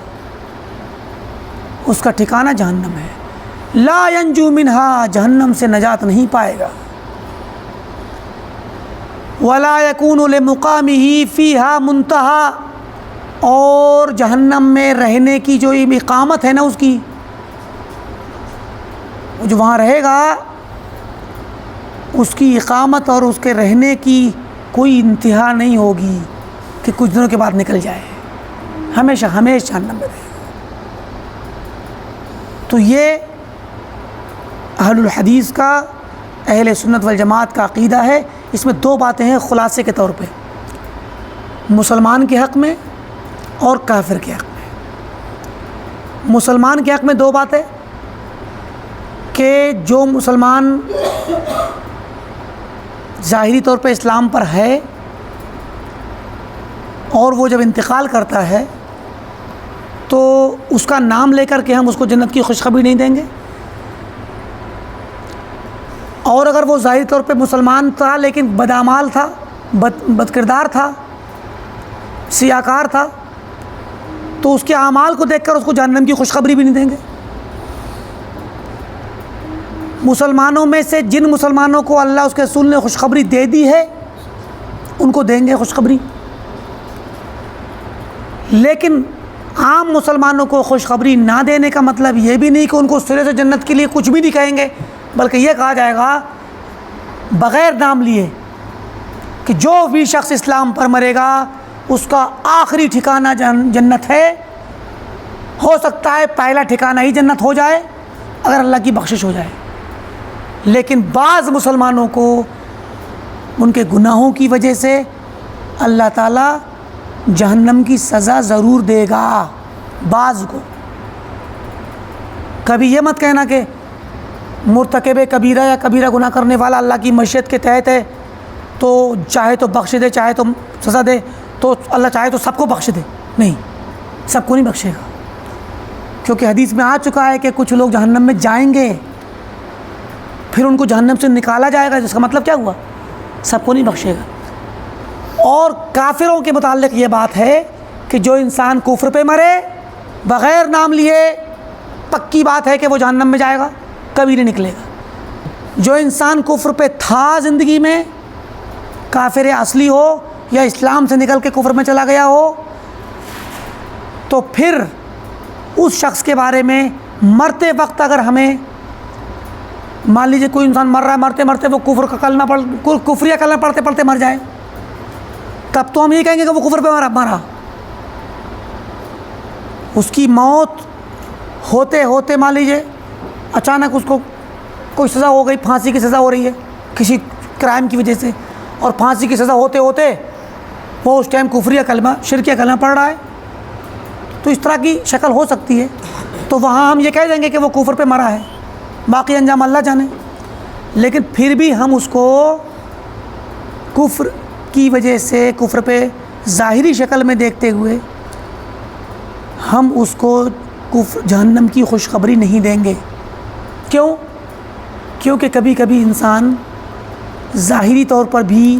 اس کا ٹھکانہ جہنم ہے، لا ینجو منہا، جہنم سے نجات نہیں پائے گا، ولا یکون لمقامہ فیہا منتہا، اور جہنم میں رہنے کی جو اقامت ہے نا اس کی، جو وہاں رہے گا اس کی اقامت اور اس کے رہنے کی کوئی انتہا نہیں ہوگی کہ کچھ دنوں کے بعد نکل جائے، ہمیشہ ہمیشہ جہنم میں رہے گا۔ تو یہ اہل الحدیث کا، اہل سنت والجماعت کا عقیدہ ہے۔ اس میں دو باتیں ہیں خلاصے کے طور پہ، مسلمان کے حق میں اور کافر کے حق میں۔ مسلمان کے حق میں دو باتیں کہ جو مسلمان ظاہری طور پہ اسلام پر ہے اور وہ جب انتقال کرتا ہے تو اس کا نام لے کر کے ہم اس کو جنت کی خوشخبری نہیں دیں گے، اور اگر وہ ظاہری طور پہ مسلمان تھا لیکن بدعمال تھا، بد کردار تھا، سیاکار تھا، تو اس کے اعمال کو دیکھ کر اس کو جہنم کی خوشخبری بھی نہیں دیں گے۔ مسلمانوں میں سے جن مسلمانوں کو اللہ اس کے رسول نے خوشخبری دے دی ہے ان کو دیں گے خوشخبری، لیکن عام مسلمانوں کو خوشخبری نہ دینے کا مطلب یہ بھی نہیں کہ ان کو سرے سے جنت کے لیے کچھ بھی نہیں کہیں گے، بلکہ یہ کہا جائے گا بغیر نام لیے کہ جو بھی شخص اسلام پر مرے گا اس کا آخری ٹھکانہ جنت ہے، ہو سکتا ہے پہلا ٹھکانہ ہی جنت ہو جائے اگر اللہ کی بخشش ہو جائے۔ لیکن بعض مسلمانوں کو ان کے گناہوں کی وجہ سے اللہ تعالیٰ جہنم کی سزا ضرور دے گا، بعض کو۔ کبھی یہ مت کہنا کہ مرتکب کبیرہ یا کبیرہ گناہ کرنے والا اللہ کی مشیت کے تحت ہے تو چاہے تو بخش دے، چاہے تو سزا دے، تو اللہ چاہے تو سب کو بخش دے۔ نہیں، سب کو نہیں بخشے گا، کیونکہ حدیث میں آ چکا ہے کہ کچھ لوگ جہنم میں جائیں گے، پھر ان کو جہنم سے نکالا جائے گا، جس کا مطلب کیا ہوا؟ سب کو نہیں بخشے گا۔ اور کافروں کے متعلق یہ بات ہے کہ جو انسان کفر پہ مرے بغیر نام لیے، پکی بات ہے کہ وہ جہنم میں جائے گا، کبھی نہیں نکلے گا۔ جو انسان کفر پہ تھا زندگی میں، کافر اصلی ہو یا اسلام سے نکل کے کفر میں چلا گیا ہو، تو پھر اس شخص کے بارے میں مرتے وقت اگر ہمیں مان لیجیے کوئی انسان مر رہا ہے، مرتے مرتے وہ کفریہ کلمہ پڑھتے پڑھتے مر جائے، تب تو ہم یہ کہیں گے کہ وہ کفر پہ مرا۔ اس کی موت ہوتے ہوتے مان لیجیے اچانک اس کو کوئی سزا ہو گئی، پھانسی کی سزا ہو رہی ہے کسی کرائم کی وجہ سے، اور پھانسی کی سزا ہوتے ہوتے وہ اس ٹائم کفریہ کلمہ شرکیہ کلمہ پڑھ رہا ہے، تو اس طرح کی شکل ہو سکتی ہے، تو وہاں ہم یہ کہہ دیں گے کہ وہ کفر پہ مرا ہے، باقی انجام اللہ جانے۔ لیکن پھر بھی ہم اس کو کفر کی وجہ سے، کفر پہ ظاہری شکل میں دیکھتے ہوئے ہم اس کو جہنم کی خوشخبری نہیں دیں گے۔ کیوں؟ کیونکہ کبھی کبھی انسان ظاہری طور پر بھی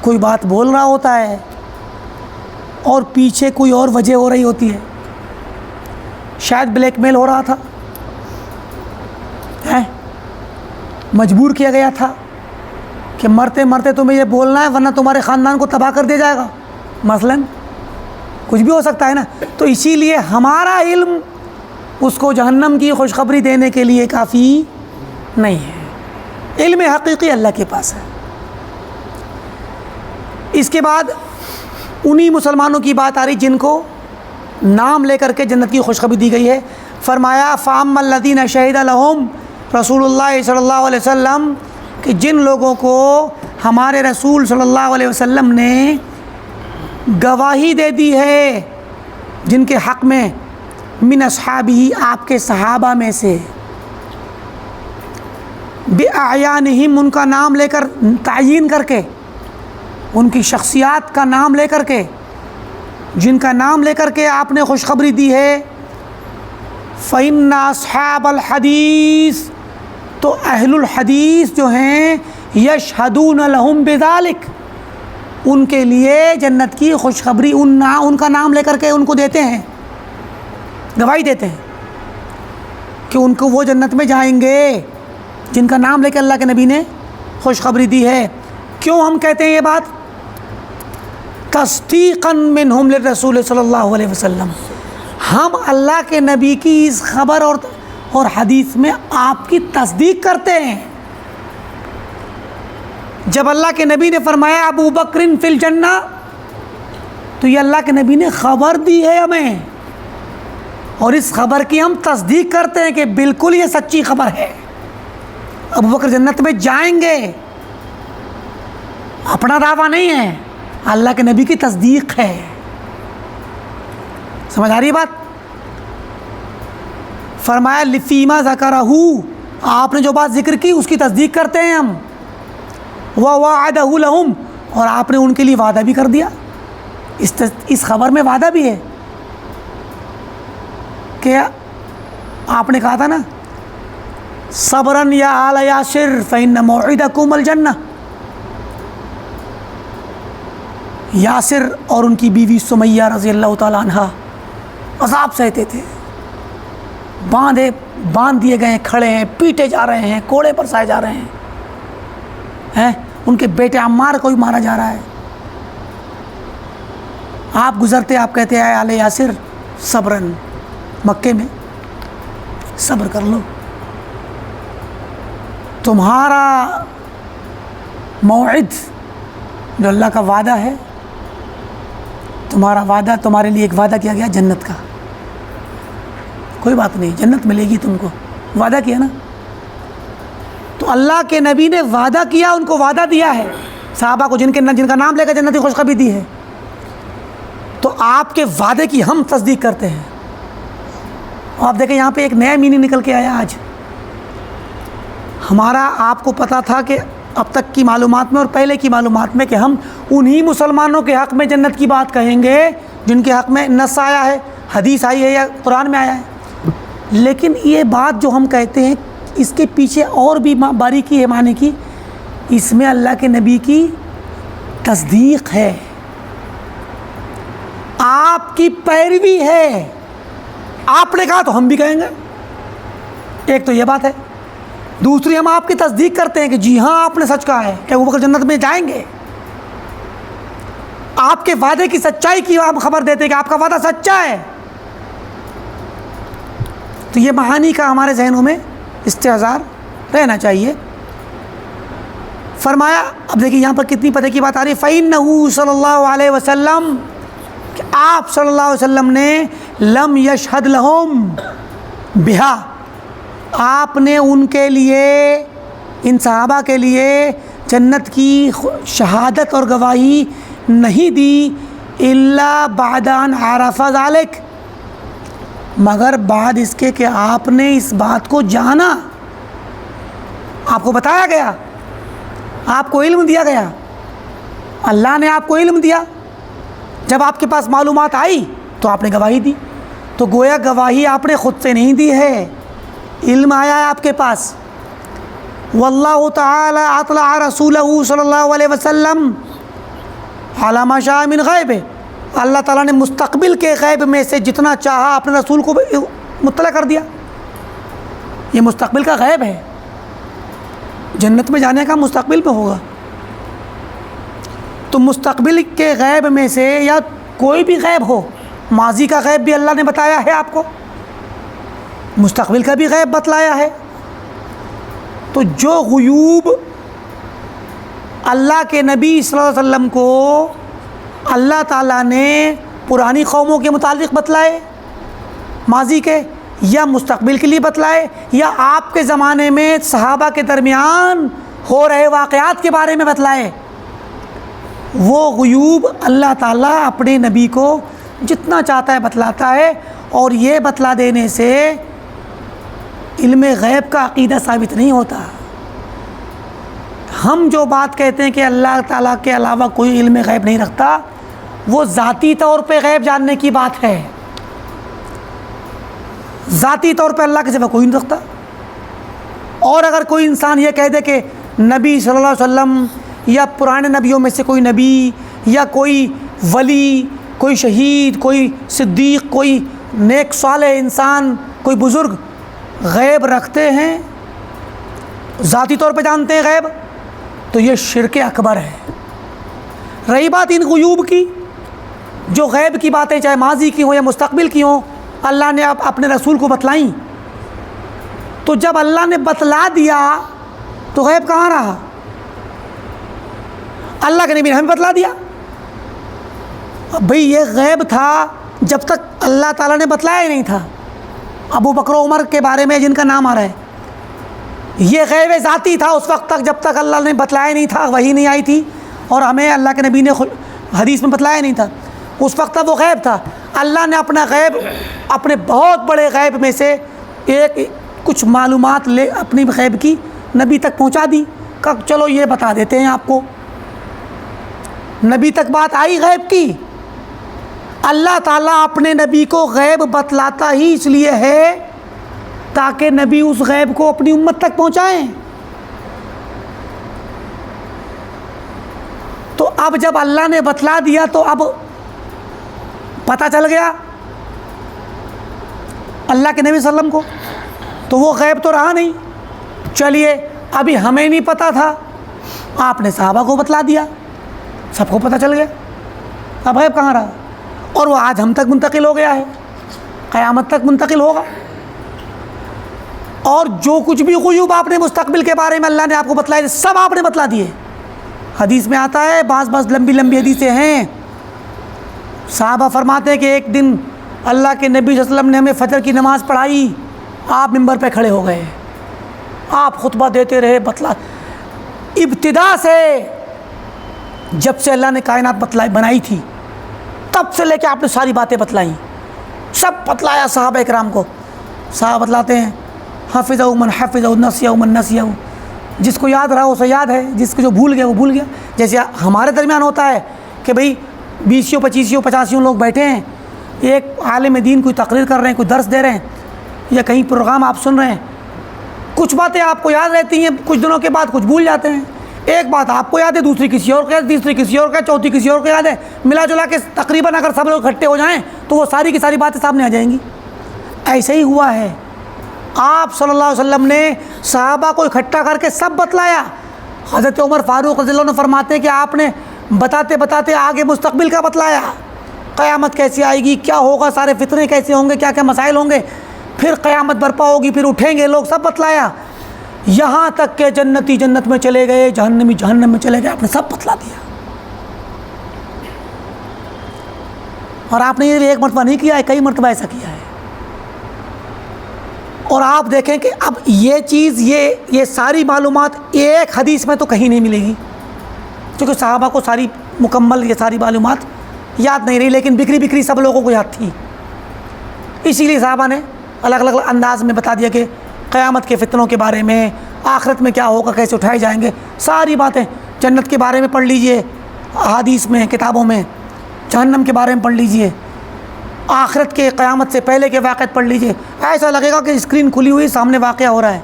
کوئی بات بول رہا ہوتا ہے اور پیچھے کوئی اور وجہ ہو رہی ہوتی ہے، شاید بلیک میل ہو رہا تھا، مجبور کیا گیا تھا کہ مرتے مرتے تمہیں یہ بولنا ہے ورنہ تمہارے خاندان کو تباہ کر دیا جائے گا، مثلاً کچھ بھی ہو سکتا ہے نا۔ تو اسی لیے ہمارا علم اس کو جہنم کی خوشخبری دینے کے لیے کافی نہیں ہے، علم حقیقی اللہ کے پاس ہے۔ اس کے بعد انہی مسلمانوں کی بات آ رہی جن کو نام لے کر کے جنت کی خوشخبری دی گئی ہے۔ فرمایا فَأَمَّا الَّذِينَ شَهِدَ لَهُمْ رسول اللہ صلی اللہ علیہ وسلم، کہ جن لوگوں کو ہمارے رسول صلی اللہ علیہ وسلم نے گواہی دے دی ہے، جن کے حق میں من اصحابہ، آپ کے صحابہ میں سے، بِأَعْيَانِهِمْ، ان کا نام لے کر تعیین کر کے، ان کی شخصیات کا نام لے کر کے، جن کا نام لے کر کے آپ نے خوشخبری دی ہے، فَإِنَّ أَصْحَابَ الْحَدِيثِ، تو اہل الحدیث جو ہیں، یشہدون لہم بذالک، ان کے لیے جنت کی خوشخبری ان کا نام لے کر کے ان کو دیتے ہیں، گواہی دیتے ہیں کہ ان کو وہ جنت میں جائیں گے جن کا نام لے کے اللہ کے نبی نے خوشخبری دی ہے۔ کیوں ہم کہتے ہیں یہ بات؟ تصدیقاً منہم للرسول صلی اللہ علیہ وسلم، ہم اللہ کے نبی کی اس خبر اور حدیث میں آپ کی تصدیق کرتے ہیں۔ جب اللہ کے نبی نے فرمایا ابو بکر فی الجنہ، تو یہ اللہ کے نبی نے خبر دی ہے ہمیں، اور اس خبر کی ہم تصدیق کرتے ہیں کہ بالکل یہ سچی خبر ہے، ابو بکر جنت میں جائیں گے، اپنا دعویٰ نہیں ہے، اللہ کے نبی کی تصدیق ہے۔ سمجھ آ رہی ہے بات؟ فرمایا لفیما ذکرہ، آپ نے جو بات ذکر کی اس کی تصدیق کرتے ہیں ہم، ووعدہ لہم، اور آپ نے ان کے لیے وعدہ بھی کر دیا، اس خبر میں وعدہ بھی ہے کہ آپ نے کہا تھا نا صبراً یا آل یاسر فإن موعدکم الجنہ، یاسر اور ان کی بیوی سمیہ رضی اللہ تعالیٰ عنہ عذاب سہتے تھے، باندھ دیے گئے ہیں، کھڑے ہیں، پیٹے جا رہے ہیں، کوڑے پر سائے جا رہے ہیں، ان کے بیٹے عمار کو بھی مارا جا رہا ہے، آپ گزرتے آپ کہتے ہیں اے آل یاسر صبرن، مکے میں صبر کر لو، تمہارا موعد جو اللہ کا وعدہ ہے، تمہارا وعدہ، تمہارے لیے ایک وعدہ کیا گیا جنت کا، کوئی بات نہیں، جنت ملے گی تم کو، وعدہ کیا نا۔ تو اللہ کے نبی نے وعدہ کیا، ان کو وعدہ دیا ہے صحابہ کو، جن کا نام لے کر جنت کی خوشخبری دی ہے، تو آپ کے وعدے کی ہم تصدیق کرتے ہیں۔ اور آپ دیکھیں یہاں پہ ایک نیا میننگ نکل کے آیا آج۔ ہمارا آپ کو پتہ تھا کہ اب تک کی معلومات میں اور پہلے کی معلومات میں کہ ہم انہی مسلمانوں کے حق میں جنت کی بات کہیں گے جن کے حق میں نص آیا ہے، حدیث آئی ہے یا قرآن میں آیا ہے، لیکن یہ بات جو ہم کہتے ہیں اس کے پیچھے اور بھی باریکی ہے معنی کی، اس میں اللہ کے نبی کی تصدیق ہے، آپ کی پیروی ہے، آپ نے کہا تو ہم بھی کہیں گے، ایک تو یہ بات ہے۔ دوسری، ہم آپ کی تصدیق کرتے ہیں کہ جی ہاں آپ نے سچ کہا ہے کہ ابوبکر جنت میں جائیں گے، آپ کے وعدے کی سچائی کی آپ خبر دیتے ہیں کہ آپ کا وعدہ سچا ہے۔ تو یہ معانی کا ہمارے ذہنوں میں استحضار رہنا چاہیے۔ فرمایا، اب دیکھیے یہاں پر کتنی پتہ کی بات آ رہی ہے، فَإِنَّهُ صلی اللہ علیہ وسلم، کہ آپ صلی اللہ علیہ وسلم نے لم یشہد لہم بہا، آپ نے ان کے لیے، ان صحابہ کے لیے جنت کی شہادت اور گواہی نہیں دی، الا بعد ان عرف ذلک، مگر بعد اس کے کہ آپ نے اس بات کو جانا، آپ کو بتایا گیا، آپ کو علم دیا گیا، اللہ نے آپ کو علم دیا، جب آپ کے پاس معلومات آئی تو آپ نے گواہی دی، تو گویا گواہی آپ نے خود سے نہیں دی ہے، علم آیا ہے آپ کے پاس۔ واللہ تعالی اطلع رسولہ صلی اللہ علیہ وسلم علی ما شاء من غیبہ، اللہ تعالیٰ نے مستقبل کے غیب میں سے جتنا چاہا اپنے رسول کو مطلع کر دیا۔ یہ مستقبل کا غیب ہے، جنت میں جانے کا مستقبل میں ہوگا، تو مستقبل کے غیب میں سے یا کوئی بھی غیب ہو، ماضی کا غیب بھی اللہ نے بتایا ہے آپ کو، مستقبل کا بھی غیب بتلایا ہے، تو جو غیوب اللہ کے نبی صلی اللہ علیہ وسلم کو اللہ تعالیٰ نے پرانی قوموں کے متعلق بتلائے ماضی کے، یا مستقبل کے لیے بتلائے، یا آپ کے زمانے میں صحابہ کے درمیان ہو رہے واقعات کے بارے میں بتلائے، وہ غیوب اللہ تعالیٰ اپنے نبی کو جتنا چاہتا ہے بتلاتا ہے، اور یہ بتلا دینے سے علم غیب کا عقیدہ ثابت نہیں ہوتا۔ ہم جو بات کہتے ہیں کہ اللہ تعالیٰ کے علاوہ کوئی علم غیب نہیں رکھتا، وہ ذاتی طور پہ غیب جاننے کی بات ہے، ذاتی طور پہ اللہ کے سوا کوئی نہیں رکھتا۔ اور اگر کوئی انسان یہ کہہ دے کہ نبی صلی اللہ علیہ وسلم یا پرانے نبیوں میں سے کوئی نبی یا کوئی ولی، کوئی شہید، کوئی صدیق، کوئی نیک صالح انسان، کوئی بزرگ غیب رکھتے ہیں، ذاتی طور پہ جانتے ہیں غیب، تو یہ شرک اکبر ہے۔ رہی بات ان غیوب کی، جو غیب کی باتیں چاہے ماضی کی ہوں یا مستقبل کی ہوں، اللہ نے اپنے رسول کو بتلائیں، تو جب اللہ نے بتلا دیا تو غیب کہاں رہا؟ اللہ کے نبی نے ہمیں بتلا دیا۔ اب بھئی یہ غیب تھا جب تک اللہ تعالیٰ نے بتلایا ہی نہیں تھا۔ ابو بکر و عمر کے بارے میں جن کا نام آ رہا ہے، یہ غیب ذاتی تھا اس وقت تک جب تک اللہ نے بتلایا نہیں تھا، وحی نہیں آئی تھی، اور ہمیں اللہ کے نبی نے حدیث میں بتلایا نہیں تھا، اس وقت تک وہ غیب تھا۔ اللہ نے اپنا غیب، اپنے بہت بڑے غیب میں سے ایک کچھ معلومات لے اپنی غیب کی نبی تک پہنچا دی، کہ چلو یہ بتا دیتے ہیں آپ کو۔ نبی تک بات آئی غیب کی۔ اللہ تعالیٰ اپنے نبی کو غیب بتلاتا ہی اس لیے ہے تاکہ نبی اس غیب کو اپنی امت تک پہنچائیں۔ تو اب جب اللہ نے بتلا دیا تو اب پتہ چل گیا اللہ کے نبی صلی اللہ علیہ وسلم کو، تو وہ غیب تو رہا نہیں۔ چلیے ابھی ہمیں نہیں پتہ تھا، آپ نے صحابہ کو بتلا دیا، سب کو پتہ چل گیا، اب غیب کہاں رہا؟ اور وہ آج ہم تک منتقل ہو گیا ہے، قیامت تک منتقل ہوگا۔ اور جو کچھ بھی غیوب آپ نے مستقبل کے بارے میں اللہ نے آپ کو بتلائے سب آپ نے بتلا دیے۔ حدیث میں آتا ہے، بعض لمبی لمبی حدیثیں ہیں، صحابہ فرماتے ہیں کہ ایک دن اللہ کے نبی صلی اللہ علیہ وسلم نے ہمیں فجر کی نماز پڑھائی، آپ ممبر پہ کھڑے ہو گئے، آپ خطبہ دیتے رہے، بتلا ابتدا سے جب سے اللہ نے کائنات بنائی تھی تب سے لے کے آپ نے ساری باتیں بتلائیں، سب بتلایا صحابہ اکرام کو۔ صحابہ بتلاتے ہیں حفظہ من حفظہ نسیہ من نسیہ، جس کو یاد رہا اسے یاد ہے، جس کو جو بھول گیا وہ بھول گیا۔ جیسے ہمارے درمیان ہوتا ہے کہ بھئی 20 25 85 لوگ بیٹھے ہیں، ایک عالم دین کوئی تقریر کر رہے ہیں، کوئی درس دے رہے ہیں، یا کہیں پروگرام آپ سن رہے ہیں، کچھ باتیں آپ کو یاد رہتی ہیں، کچھ دنوں کے بعد کچھ بھول جاتے ہیں۔ ایک بات آپ کو یاد ہے، دوسری کسی اور کو یاد، تیسری کسی اور کو، چوتھی کسی اور کو یاد ہے، ملا جلا کے تقریباً اگر سب لوگ اکٹھے ہو جائیں تو وہ ساری کی ساری باتیں سامنے آ جائیں گی۔ ایسے ہی ہوا ہے، آپ صلی اللہ علیہ وسلم نے صحابہ کو اکٹھا کر کے سب بتلایا۔ حضرت عمر فاروق رضی اللہ عنہ فرماتے ہیں کہ آپ نے بتاتے بتاتے آگے مستقبل کا بتلایا، قیامت کیسی آئے گی، کیا ہوگا، سارے فتنے کیسے ہوں گے، کیا کیا مسائل ہوں گے، پھر قیامت برپا ہوگی، پھر اٹھیں گے لوگ، سب بتلایا، یہاں تک کہ جنتی جنت میں چلے گئے، جہنمی جہنم میں چلے گئے، آپ نے سب بتلا دیا۔ اور آپ نے یہ ایک مرتبہ نہیں کیا ہے، کئی مرتبہ ایسا کیا ہے۔ اور آپ دیکھیں کہ اب یہ چیز یہ ساری معلومات ایک حدیث میں تو کہیں نہیں ملے گی، کیونکہ صحابہ کو ساری مکمل یہ ساری معلومات یاد نہیں رہی، لیکن بکھری بکھری سب لوگوں کو یاد تھی۔ اسی لیے صحابہ نے الگ الگ انداز میں بتا دیا کہ قیامت کے فتنوں کے بارے میں، آخرت میں کیا ہوگا، کیسے اٹھائے جائیں گے، ساری باتیں۔ جنت کے بارے میں پڑھ لیجئے احادیث میں، کتابوں میں، جہنم کے بارے میں پڑھ لیجئے، آخرت کے قیامت سے پہلے کے واقعات پڑھ لیجئے، ایسا لگے گا کہ اسکرین کھلی ہوئی سامنے واقعہ ہو رہا ہے۔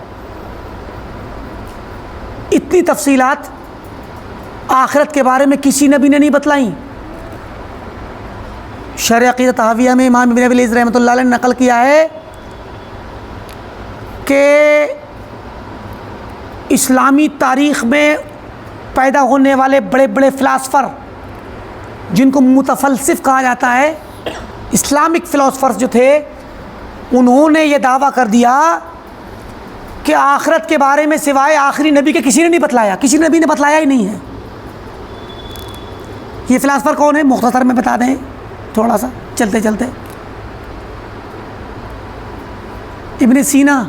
اتنی تفصیلات آخرت کے بارے میں کسی نبی نے نہیں بتلائیں۔ شرح عقیدہ طحاویہ میں امام ابن ابی العز رحمۃ اللہ علیہ نے نقل کیا ہے کہ اسلامی تاریخ میں پیدا ہونے والے بڑے بڑے فلاسفر، جن کو متفلسف کہا جاتا ہے، اسلامک فلاسفرز جو تھے، انہوں نے یہ دعویٰ کر دیا کہ آخرت کے بارے میں سوائے آخری نبی کے کسی نے نہیں بتلایا، کسی نبی نے بتلایا ہی نہیں ہے۔ یہ فلاسفر کون ہے؟ مختصر میں بتا دیں تھوڑا سا چلتے چلتے۔ ابن سینا،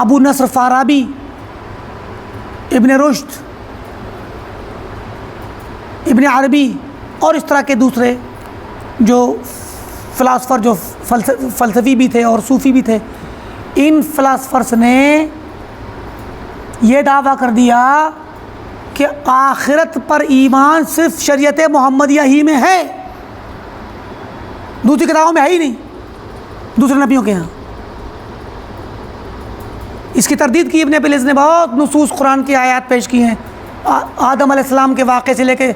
ابو نصر فارابی، ابن رشد، ابن عربی اور اس طرح کے دوسرے جو فلاسفر جو فلسفی بھی تھے اور صوفی بھی تھے، ان فلاسفرس نے یہ دعویٰ کر دیا کہ آخرت پر ایمان صرف شریعت محمدیہ ہی میں ہے، دوسری کتابوں میں ہے ہی نہیں، دوسرے نبیوں کے ہاں۔ اس کی تردید کی ابن ابی العز نے، بہت نصوص قرآن کی آیات پیش کی ہیں، آدم علیہ السلام کے واقعے سے لے کے،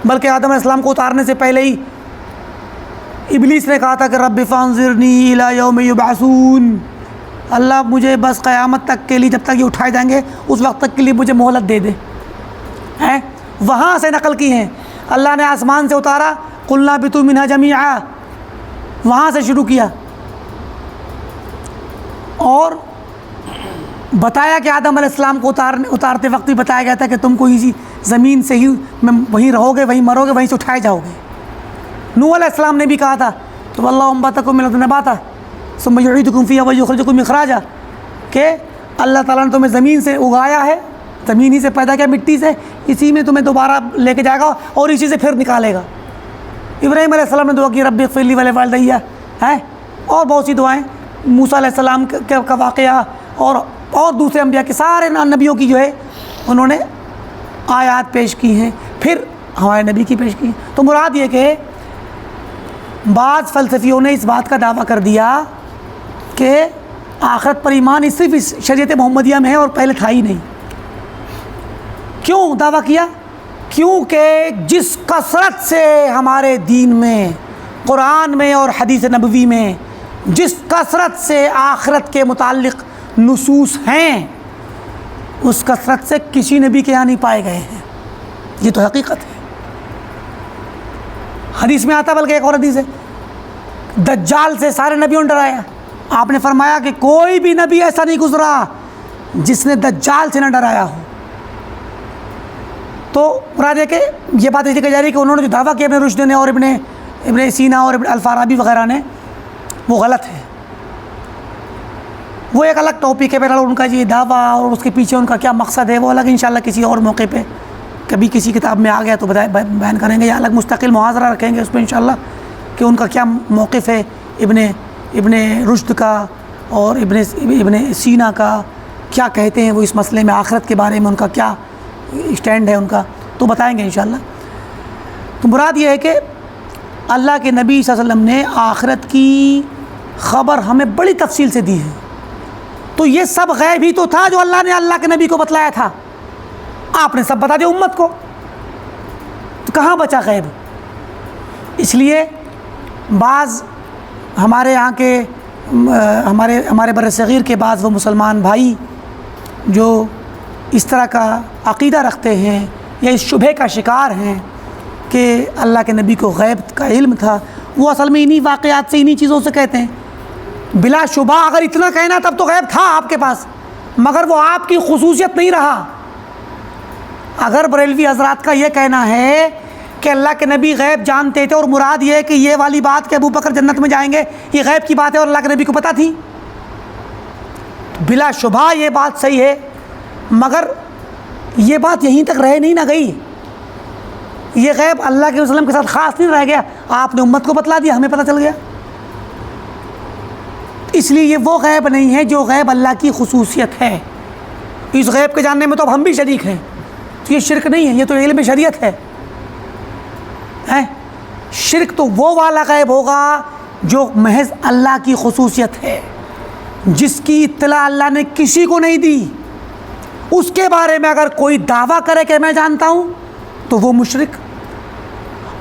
بلکہ آدم علیہ السلام کو اتارنے سے پہلے ہی ابلیس نے کہا تھا کہ رب فانظرنی الی یوم یبعثون، اللہ مجھے بس قیامت تک کے لیے، جب تک یہ اٹھائے جائیں گے اس وقت تک کے لیے مجھے مہلت دے دے۔ ہیں وہاں سے نقل کی ہیں، اللہ نے آسمان سے اتارا، قلنا بتو منہا جمیعا، وہاں سے شروع کیا، اور بتایا کہ آدم علیہ السلام کو اتارتے وقت بھی بتایا گیا تھا کہ تم کو اسی زمین سے ہی وہیں رہو گے، وہیں مرو گے، وہیں سے اٹھائے جاؤ گے۔ نوح علیہ السلام نے بھی کہا تھا تو واللہ انبتکم من الارض نباتا ثم یعیدکم فیہا ویخرجکم اخراجا، کہ اللہ تعالیٰ نے تمہیں زمین سے اگایا ہے، زمین ہی سے پیدا کیا، مٹی سے، اسی میں تمہیں دوبارہ لے کے جائے گا اور اسی سے پھر نکالے گا۔ ابراہیم علیہ السلام نے دعا کی رب اغفر لی ولوالدی، ہے، اور بہت سی دعائیں، موسیٰ علیہ السلام کا واقعہ اور دوسرے انبیاء کے سارے نبیوں کی جو ہے انہوں نے آیات پیش کی ہیں، پھر ہمارے نبی کی پیش کی ہیں۔ تو مراد یہ کہ بعض فلسفیوں نے اس بات کا دعویٰ کر دیا کہ آخرت پر ایمان صرف اس شریعت محمدیہ میں ہے اور پہلے تھا ہی نہیں۔ کیوں دعویٰ کیا؟ کیونکہ جس کثرت سے ہمارے دین میں، قرآن میں اور حدیث نبوی میں جس کثرت سے آخرت کے متعلق نصوص ہیں، اس کثرت سے کسی نبی کے یہاں نہیں پائے گئے ہیں، یہ تو حقیقت ہے۔ حدیث میں آتا بلکہ ایک اور حدیث ہے، دجال سے سارے نبیوں نے ڈرایا، آپ نے فرمایا کہ کوئی بھی نبی ایسا نہیں گزرا جس نے دجال سے نہ ڈرایا ہو۔ تو مراد ہے کہ یہ بات ایسی کہی جا رہی ہے کہ انہوں نے جو دعویٰ کیا ابن رشد نے اور ابن سینا اور ابن الفارابی وغیرہ نے، وہ غلط ہے۔ وہ ایک الگ ٹاپک ہے، بہرحال ان کا یہ دعویٰ اور اس کے پیچھے ان کا کیا مقصد ہے وہ الگ انشاءاللہ کسی اور موقع پہ کبھی کسی کتاب میں آ گیا تو بیان کریں گے، یا الگ مستقل محاضرہ رکھیں گے اس پہ انشاءاللہ کہ ان کا کیا موقف ہے ابن رشد کا اور ابن سینا کا، کیا کہتے ہیں وہ اس مسئلے میں، آخرت کے بارے میں ان کا کیا اسٹینڈ ہے ان کا، تو بتائیں گے انشاءاللہ۔ تو مراد یہ ہے کہ اللہ کے نبی صلی اللہ علیہ وسلم نے آخرت کی خبر ہمیں بڑی تفصیل سے دی ہے، تو یہ سب غیب ہی تو تھا جو اللہ نے اللہ کے نبی کو بتلایا تھا، آپ نے سب بتا دیا امت کو، تو کہاں بچا غیب؟ اس لیے بعض ہمارے یہاں کے ہمارے بر صغیر کے بعض وہ مسلمان بھائی جو اس طرح کا عقیدہ رکھتے ہیں یا اس شبہ کا شکار ہیں کہ اللہ کے نبی کو غیب کا علم تھا، وہ اصل میں انہی واقعات سے انہی چیزوں سے کہتے ہیں۔ بلا شبہ اگر اتنا کہنا تب تو غیب تھا آپ کے پاس، مگر وہ آپ کی خصوصیت نہیں رہا۔ اگر بریلوی حضرات کا یہ کہنا ہے کہ اللہ کے نبی غیب جانتے تھے اور مراد یہ ہے کہ یہ والی بات کہ ابو بکر جنت میں جائیں گے یہ غیب کی بات ہے اور اللہ کے نبی کو پتہ تھی، تو بلا شبہ یہ بات صحیح ہے، مگر یہ بات یہیں تک رہ نہیں نہ گئی، یہ غیب اللہ کے وسلم کے ساتھ خاص نہیں رہ گیا، آپ نے امت کو بتلا دیا، ہمیں پتہ چل گیا۔ اس لیے یہ وہ غیب نہیں ہے جو غیب اللہ کی خصوصیت ہے، اس غیب کے جاننے میں تو اب ہم بھی شریک ہیں، تو یہ شرک نہیں ہے، یہ تو علم شریعت ہے۔ شرک تو وہ والا غیب ہوگا جو محض اللہ کی خصوصیت ہے، جس کی اطلاع اللہ نے کسی کو نہیں دی، اس کے بارے میں اگر کوئی دعویٰ کرے کہ میں جانتا ہوں تو وہ مشرک،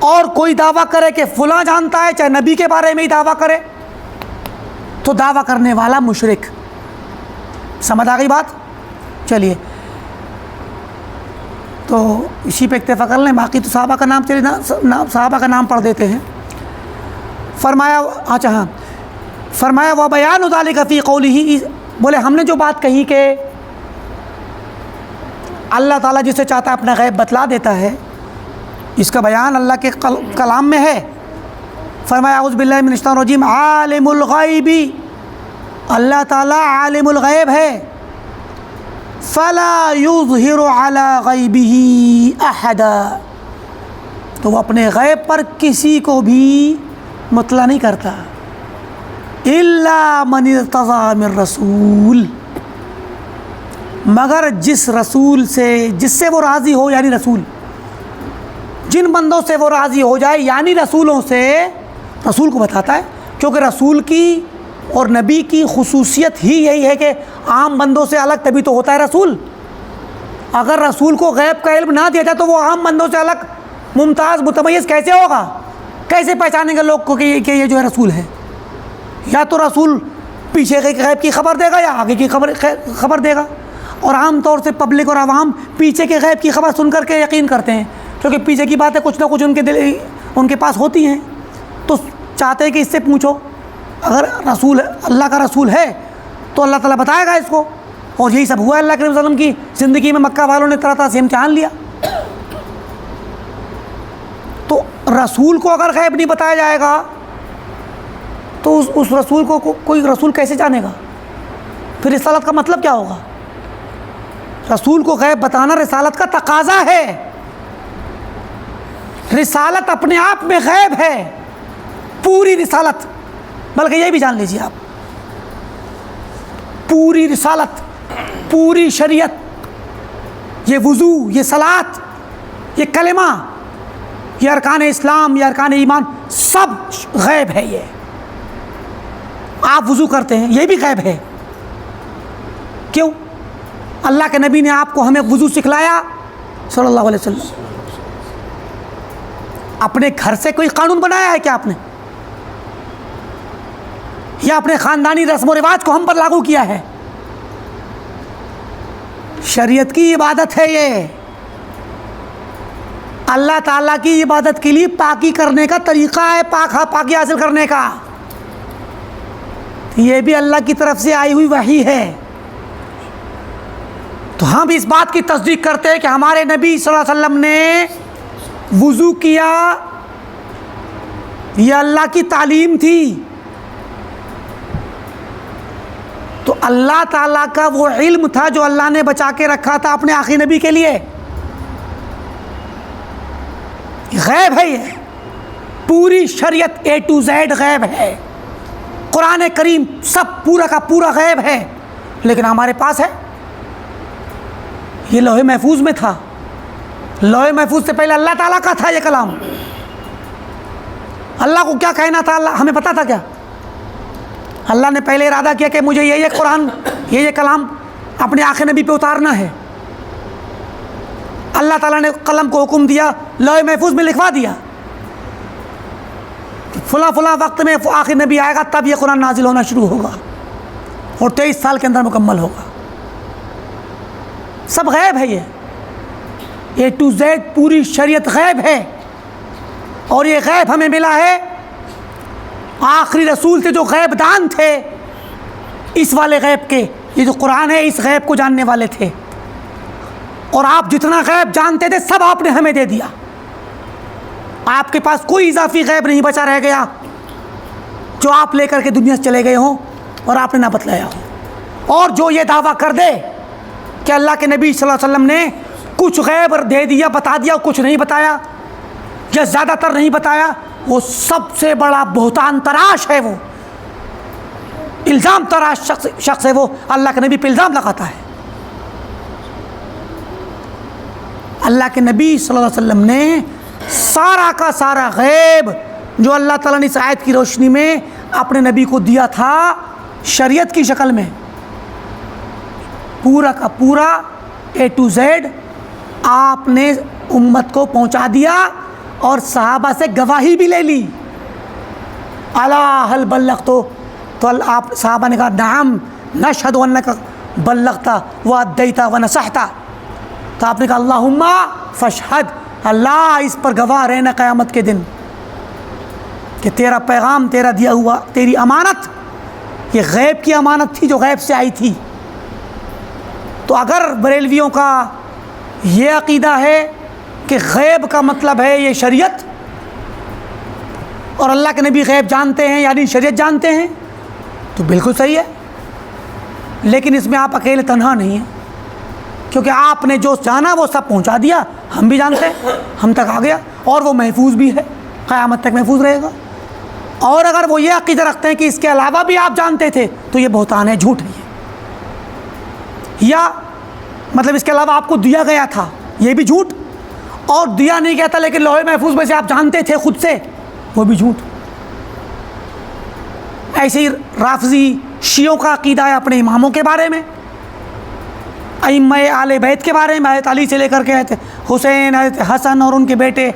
اور کوئی دعویٰ کرے کہ فلاں جانتا ہے، چاہے نبی کے بارے میں ہی دعویٰ کرے، تو دعویٰ کرنے والا مشرک۔ سمجھ آ گئی بات؟ چلیے تو اسی پہ اکتفا کر لیں، باقی تو صحابہ کا نام صحابہ کا نام پڑھ دیتے ہیں۔ فرمایا فرمایا وَبَيَانُ ذَلِكَ فِي قَوْلِهِ، بولے ہم نے جو بات کہی کہ اللہ تعالیٰ جسے چاہتا ہے اپنا غیب بتلا دیتا ہے، اس کا بیان اللہ کے کلام میں ہے۔ فرمایا اعوذ باللہ من الشیطان الرجیم، عالم الغیب، اللہ تعالیٰ عالم الغیب ہے، فلا یظہر علی غیبہ احدا، تو وہ اپنے غیب پر کسی کو بھی مطلع نہیں کرتا، الا من ارتضی من رسول، مگر جس رسول سے جس سے وہ راضی ہو، یعنی رسول، جن بندوں سے وہ راضی ہو جائے، یعنی رسولوں سے، رسول کو بتاتا ہے، کیونکہ رسول کی اور نبی کی خصوصیت ہی یہی ہے کہ عام بندوں سے الگ تبھی تو ہوتا ہے رسول۔ اگر رسول کو غیب کا علم نہ دیا جائے تو وہ عام بندوں سے الگ ممتاز متمیز کیسے ہوگا؟ کیسے پہچانیں گے لوگ کو کہ یہ جو ہے رسول ہے؟ یا تو رسول پیچھے کے غیب کی خبر دے گا یا آگے کی خبر دے گا، اور عام طور سے پبلک اور عوام پیچھے کے غیب کی خبر سن کر کے یقین کرتے ہیں، کیونکہ پیچھے کی باتیں کچھ نہ کچھ ان کے پاس ہوتی ہیں، تو چاہتے ہیں کہ اس سے پوچھو، اگر رسول اللہ کا رسول ہے تو اللہ تعالیٰ بتائے گا اس کو، اور یہی سب ہوا ہے اللہ کے وسلم کی زندگی میں، مکہ والوں نے طرح طرح سے امتحان لیا۔ تو رسول کو اگر غیب نہیں بتایا جائے گا تو اس رسول کو کوئی رسول کیسے جانے گا؟ پھر رسالت کا مطلب کیا ہوگا؟ رسول کو غیب بتانا رسالت کا تقاضا ہے، رسالت اپنے آپ میں غیب ہے، پوری رسالت، بلکہ یہ بھی جان لیجیے آپ، پوری رسالت، پوری شریعت، یہ وضو، یہ صلاۃ، یہ کلمہ، یہ ارکان اسلام، یہ ارکان ایمان، سب غیب ہے۔ یہ آپ وضو کرتے ہیں، یہ بھی غیب ہے۔ کیوں؟ اللہ کے نبی نے آپ کو ہمیں وضو سکھلایا صلی اللہ علیہ وسلم۔ اپنے گھر سے کوئی قانون بنایا ہے کیا آپ نے؟ یا اپنے خاندانی رسم و رواج کو ہم پر لاگو کیا ہے؟ شریعت کی عبادت ہے یہ، اللہ تعالیٰ کی عبادت کے لیے پاکی کرنے کا طریقہ ہے، پاکی حاصل کرنے کا، یہ بھی اللہ کی طرف سے آئی ہوئی وحی ہے۔ تو ہم اس بات کی تصدیق کرتے ہیں کہ ہمارے نبی صلی اللہ علیہ وسلم نے وضو کیا، یہ اللہ کی تعلیم تھی۔ تو اللہ تعالیٰ کا وہ علم تھا جو اللہ نے بچا کے رکھا تھا اپنے آخری نبی کے لیے، غیب ہے، یہ پوری شریعت A to Z غیب ہے، قرآن کریم سب پورا کا پورا غیب ہے، لیکن ہمارے پاس ہے۔ یہ لوح محفوظ میں تھا، لوح محفوظ سے پہلے اللہ تعالیٰ کا تھا یہ کلام۔ اللہ کو کیا کہنا تھا، اللہ ہمیں پتا تھا کیا؟ اللہ نے پہلے ارادہ کیا کہ مجھے یہ قرآن یہ کلام اپنے آخری نبی پہ اتارنا ہے۔ اللہ تعالیٰ نے قلم کو حکم دیا، لوح محفوظ میں لکھوا دیا، فلاں فلاں وقت میں آخری نبی آئے گا تب یہ قرآن نازل ہونا شروع ہوگا اور 23 سال کے اندر مکمل ہوگا۔ سب غیب ہے، یہ A to Z پوری شریعت غیب ہے، اور یہ غیب ہمیں ملا ہے آخری رسول سے جو غیب دان تھے، اس والے غیب کے، یہ جو قرآن ہے اس غیب کو جاننے والے تھے، اور آپ جتنا غیب جانتے تھے سب آپ نے ہمیں دے دیا۔ آپ کے پاس کوئی اضافی غیب نہیں بچا رہ گیا جو آپ لے کر کے دنیا سے چلے گئے ہوں اور آپ نے نہ بتلایا ہو۔ اور جو یہ دعویٰ کر دے کہ اللہ کے نبی صلی اللہ علیہ وسلم نے کچھ غیب دے دیا، بتا دیا، کچھ نہیں بتایا یا زیادہ تر نہیں بتایا، وہ سب سے بڑا بہتان تراش ہے، وہ الزام تراش شخص ہے، وہ اللہ کے نبی پہ الزام لگاتا ہے۔ اللہ کے نبی صلی اللہ علیہ وسلم نے سارا کا سارا غیب جو اللہ تعالیٰ نے اس آیت کی روشنی میں اپنے نبی کو دیا تھا شریعت کی شکل میں، پورا کا پورا A to Z آپ نے امت کو پہنچا دیا، اور صحابہ سے گواہی بھی لے لی، الا هل بلغت، تو آپ صحابہ نے کہا نعم نشہد انک بلغت وادیت ونصحت، تو آپ نے کہا اللہم فاشہد، اللہ اس پر گواہ رہنا قیامت کے دن کہ تیرا پیغام، تیرا دیا ہوا، تیری امانت یہ غیب کی امانت تھی جو غیب سے آئی تھی۔ تو اگر بریلویوں کا یہ عقیدہ ہے کہ غیب کا مطلب ہے یہ شریعت، اور اللہ کے نبی غیب جانتے ہیں یعنی شریعت جانتے ہیں، تو بالکل صحیح ہے، لیکن اس میں آپ اکیلے تنہا نہیں ہیں، کیونکہ آپ نے جو جانا وہ سب پہنچا دیا، ہم بھی جانتے ہیں، ہم تک آ گیا، اور وہ محفوظ بھی ہے، قیامت تک محفوظ رہے گا۔ اور اگر وہ یہ عقیدہ رکھتے ہیں کہ اس کے علاوہ بھی آپ جانتے تھے تو یہ بہتان ہے، جھوٹ ہے، یا مطلب اس کے علاوہ آپ کو دیا گیا تھا، یہ بھی جھوٹ، اور دیا نہیں گیا تھا لیکن لوح محفوظ میں سے آپ جانتے تھے خود سے، وہ بھی جھوٹ۔ ایسے ہی رافضی شیعوں کا عقیدہ ہے اپنے اماموں کے بارے میں، ائمہ آل بیت کے بارے میں، حضرت علی سے لے کر کے حضرت حسین، حضرت حسن اور ان کے بیٹے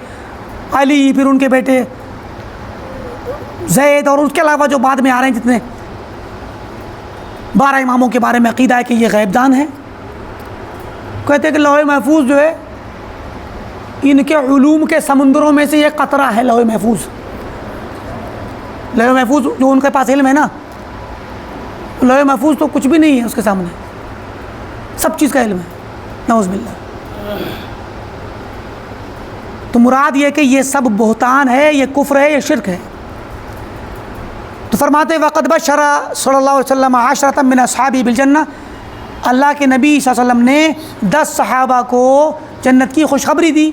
علی، پھر ان کے بیٹے زید، اور اس کے علاوہ جو بعد میں آ رہے ہیں جتنے 12 اماموں کے بارے میں عقیدہ ہے کہ یہ غیب دان ہے۔ کہتے ہیں کہ لوح محفوظ جو ہے ان کے علوم کے سمندروں میں سے یہ قطرہ ہے، لوح محفوظ، لوح محفوظ جو ان کے پاس علم ہے نا، لوح محفوظ تو کچھ بھی نہیں ہے اس کے سامنے، سب چیز کا علم ہے، نعوذ باللہ۔ تو مراد یہ کہ یہ سب بہتان ہے، یہ کفر ہے، یہ شرک ہے۔ تو فرماتے وقد بشر صلی اللہ علیہ وسلم عشرۃ من اصحابہ بالجنہ، اللہ کے نبی صلی اللہ علیہ وسلم نے 10 صحابہ کو جنت کی خوشخبری دی،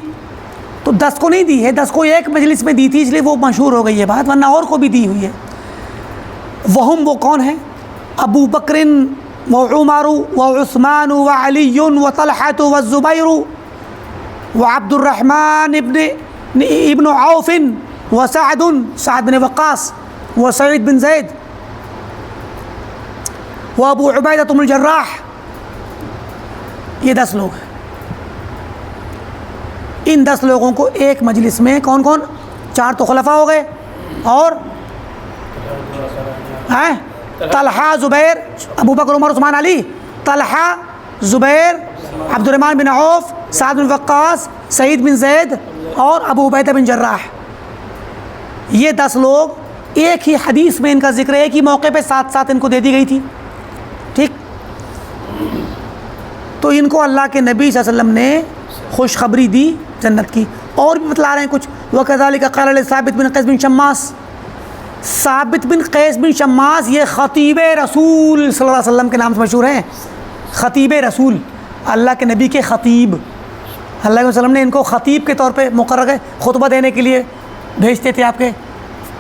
تو 10 کو نہیں دی ہے، 10 کو ایک مجلس میں دی تھی، اس لیے وہ مشہور ہو گئی ہے بات، ورنہ اور کو بھی دی ہوئی ہے۔ وہ کون ہیں؟ ابو بکر وعمر وعثمان وعلی وطلحة والزبیر وعبد الرحمن ابن عوف وسعد، سعد بن وقاص وسعید بن زید وابو عبیدہ بن الجراح، یہ 10 لوگ ہیں۔ ان 10 لوگوں کو ایک مجلس میں کون کون؟ 4 تو خلفاء ہو گئے، اور طلحہ، زبیر، ابو بکر، عمر، عثمان، علی، طلحہ، زبیر، عبد الرحمن بن عوف، سعد بن وقاص، سعید بن زید اور ابو عبیدہ بن جراح. یہ 10 لوگ ایک ہی حدیث میں ان کا ذکر ایک ہی موقع پہ ساتھ ساتھ ان کو دے دی گئی تھی. ٹھیک، تو ان کو اللہ کے نبی صلی اللہ علیہ وسلم نے خوشخبری دی جنت کی. اور بھی بتلا رہے ہیں کچھ. وَكَذَلِكَ قَالَ لِثَابِتْ بن قیس بن شماس. ثابت بن قیس بن شماس یہ خطیب رسول صلی اللہ علیہ وسلم کے نام سے مشہور ہیں. خطیب رسول، اللہ کے نبی کے خطیب. اللہ کے وسلم نے ان کو خطیب کے طور پہ مقرر ہے، خطبہ دینے کے لیے بھیجتے تھے آپ کے،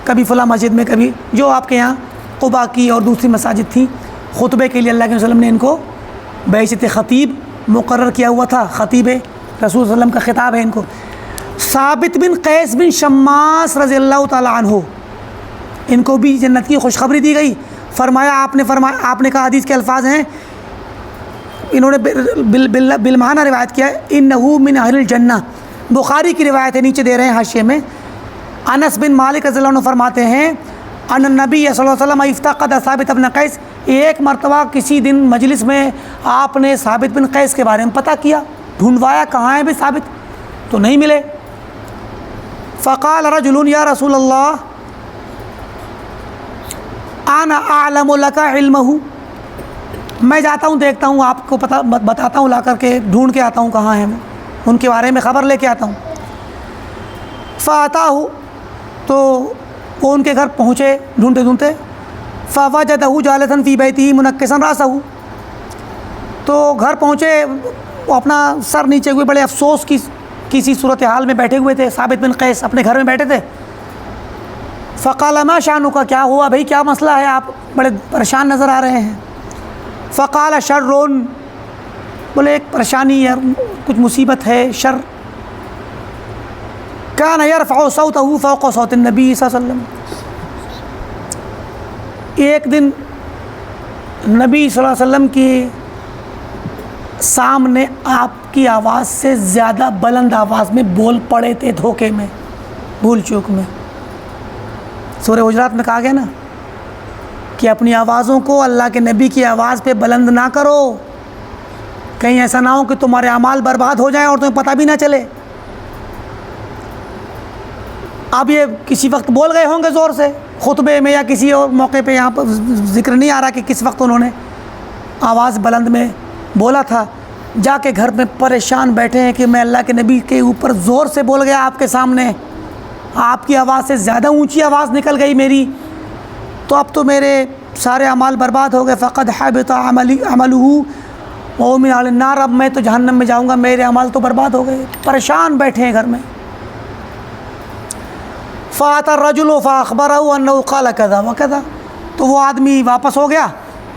کبھی فلاں مسجد میں، کبھی جو آپ کے یہاں قباء کی اور دوسری مساجد تھیں، خطبے کے لیے اللہ کے وسلم نے ان کو بھیجتے تھے. خطیب مقرر کیا ہوا تھا، خطیب رسول صلی اللہ علیہ وسلم کا خطاب ہے ان کو. ثابت بن قیس بن شماس رضی اللہ تعالیٰ عنہ، ان کو بھی جنت کی خوشخبری دی گئی. فرمایا آپ نے کہا، حدیث کے الفاظ ہیں، انہوں نے بالمعنی روایت کیا ہے، انہو من اہل الجنہ. بخاری کی روایت ہے، نیچے دے رہے ہیں حاشیے میں. انس بن مالک رضی اللہ عنہ فرماتے ہیں، ان النبی صلی اللہ علیہ وسلم افتقد ثابت بن قیس. ایک مرتبہ کسی دن مجلس میں آپ نے ثابت بن قیس کے بارے میں پتہ کیا، ڈھونڈوایا کہاں ہے بھی ثابت، تو نہیں ملے. فقال رجل یا رسول اللہ انا اعلم لک علمہ. میں جاتا ہوں، دیکھتا ہوں، آپ کو پتہ بتاتا ہوں، لا کر کے ڈھونڈ کے آتا ہوں کہاں ہیں، ان کے بارے میں خبر لے کے آتا ہوں. فاتاہ، تو وہ ان کے گھر پہنچے ڈھونڈتے ڈھونڈتے. فوجدہ جالسا فی بیتہ منکسا راسہ. تو گھر پہنچے، وہ اپنا سر نیچے ہوئے، بڑے افسوس کی کسی صورتحال میں بیٹھے ہوئے تھے. ثابت بن قیس اپنے گھر میں بیٹھے تھے. فقال ما شانک، کیا ہوا بھائی، کیا مسئلہ ہے، آپ بڑے پریشان نظر آ رہے ہیں. فقال شر، بولے ایک پریشانی ہے، کچھ مصیبت ہے، شر. کان یرفع صوتہ فوق صوت النبی صلی اللہ علیہ وسلم. ایک دن نبی صلی اللہ علیہ وسلم کی سامنے آپ کی آواز سے زیادہ بلند آواز میں بول پڑے تھے، دھوکے میں، بھول چوک میں. سورہ حجرات میں کہا گیا نا کہ اپنی آوازوں کو اللہ کے نبی کی آواز پہ بلند نہ کرو، کہیں ایسا نہ ہو کہ تمہارے اعمال برباد ہو جائیں اور تمہیں پتہ بھی نہ چلے. اب یہ کسی وقت بول گئے ہوں گے زور سے خطبے میں یا کسی اور موقع پہ، یہاں پر ذکر نہیں آ رہا کہ کس وقت انہوں نے آواز بلند میں بولا تھا. جا کے گھر میں پریشان بیٹھے ہیں کہ میں اللہ کے نبی کے اوپر زور سے بول گیا آپ کے سامنے، آپ کی آواز سے زیادہ اونچی آواز نکل گئی میری، تو اب تو میرے سارے اعمال برباد ہو گئے. فقد حبط عملہ وہو من اہل النار. اب میں تو جہنم میں جاؤں گا، میرے اعمال تو برباد ہو گئے. پریشان بیٹھے ہیں گھر میں. فَأَتَى الرَّجُلُ فَأَخْبَرَهُ أَنَّهُ قَالَ كَذَا وَكَذَا. تو وہ آدمی واپس ہو گیا،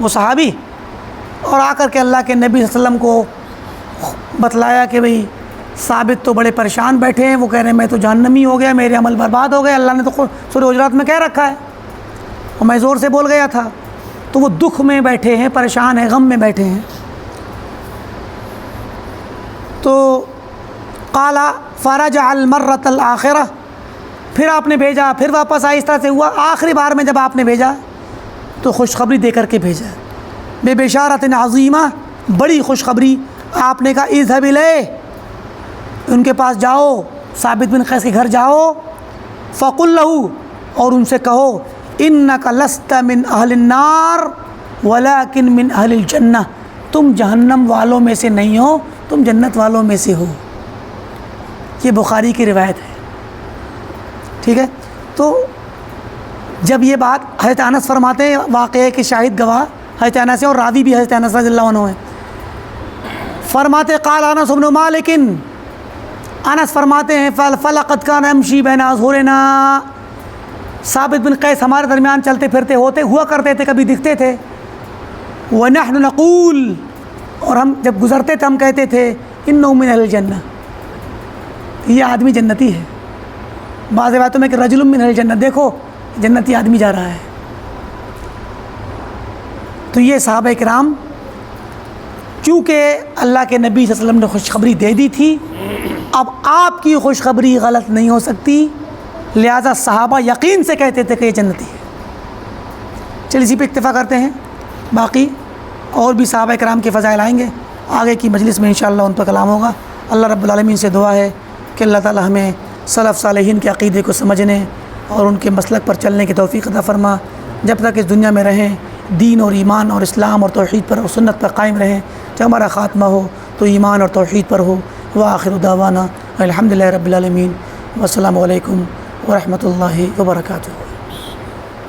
وہ صحابی، اور آ کر کے اللہ کے نبی صلی اللہ علیہ وسلم کو بتلایا کہ بھئی ثابت تو بڑے پریشان بیٹھے ہیں، وہ کہہ رہے ہیں میں تو جہنمی ہو گیا، میرے عمل برباد ہو گئے، اللہ نے تو سورہ حجرات میں کہہ رکھا ہے، اور میں زور سے بول گیا تھا. تو وہ دکھ میں بیٹھے ہیں، پریشان ہیں، غم میں بیٹھے ہیں. تو قال فرجع المرۃ الآخرہ، پھر آپ نے بھیجا، پھر واپس آئے. اس طرح سے ہوا. آخری بار میں جب آپ نے بھیجا تو خوشخبری دے کر کے بھیجا، بے بشارت عظیمہ، بڑی خوشخبری. آپ نے کہا اذهب الیہ، ان کے پاس جاؤ، ثابت بن قیس کے گھر جاؤ. فقل له، اور ان سے کہو انک لست من اہل النار ولکن من اہل الجنہ. تم جہنم والوں میں سے نہیں ہو، تم جنت والوں میں سے ہو. یہ بخاری کی روایت ہے. ٹھیک ہے. تو جب یہ بات حضرت انس فرماتے ہیں، واقعے کے شاہد گواہ حضرت انس ہیں اور راوی بھی حضرت انس رضی اللہ عنہ ہیں. فرماتے قال انس بن مالک، انس فرماتے ہیں فلقد کان امشی بین اظہرنا، ثابت بن قیس ہمارے درمیان چلتے پھرتے ہوا کرتے تھے، کبھی دکھتے تھے. ونحن نقول، اور ہم جب گزرتے تھے ہم کہتے تھے انہ من اہل الجنہ، یہ آدمی جنتی ہے. بعض روایتوں میں کہ رجل من اہل الجنہ، دیکھو جنتی آدمی جا رہا ہے. تو یہ صحابہ کرام چونکہ اللہ کے نبی صلی اللہ علیہ وسلم نے خوشخبری دے دی تھی، اب آپ کی خوشخبری غلط نہیں ہو سکتی، لہذا صحابہ یقین سے کہتے تھے کہ یہ جنتی ہے. چلیے اسی پہ اکتفا کرتے ہیں، باقی اور بھی صحابہ کرام کے فضائل آئیں گے. آگے کی مجلس میں انشاءاللہ ان پر کلام ہوگا۔ اللہ رب العالمین سے دعا ہے کہ اللہ تعالی ہمیں سلف صالحین کے عقیدے کو سمجھنے اور ان کے مسلک پر چلنے کی توفیق عطا فرما۔ جب تک اس دنیا میں رہیں دین اور ایمان اور اسلام اور توحید پر اور سنت پر قائم رہیں، جب ہمارا خاتمہ ہو تو ایمان اور توحید پر ہو۔ وآخر دعوانا الحمدللہ رب العالمین، والسلام علیکم ورحمۃ اللہ وبرکاتہ۔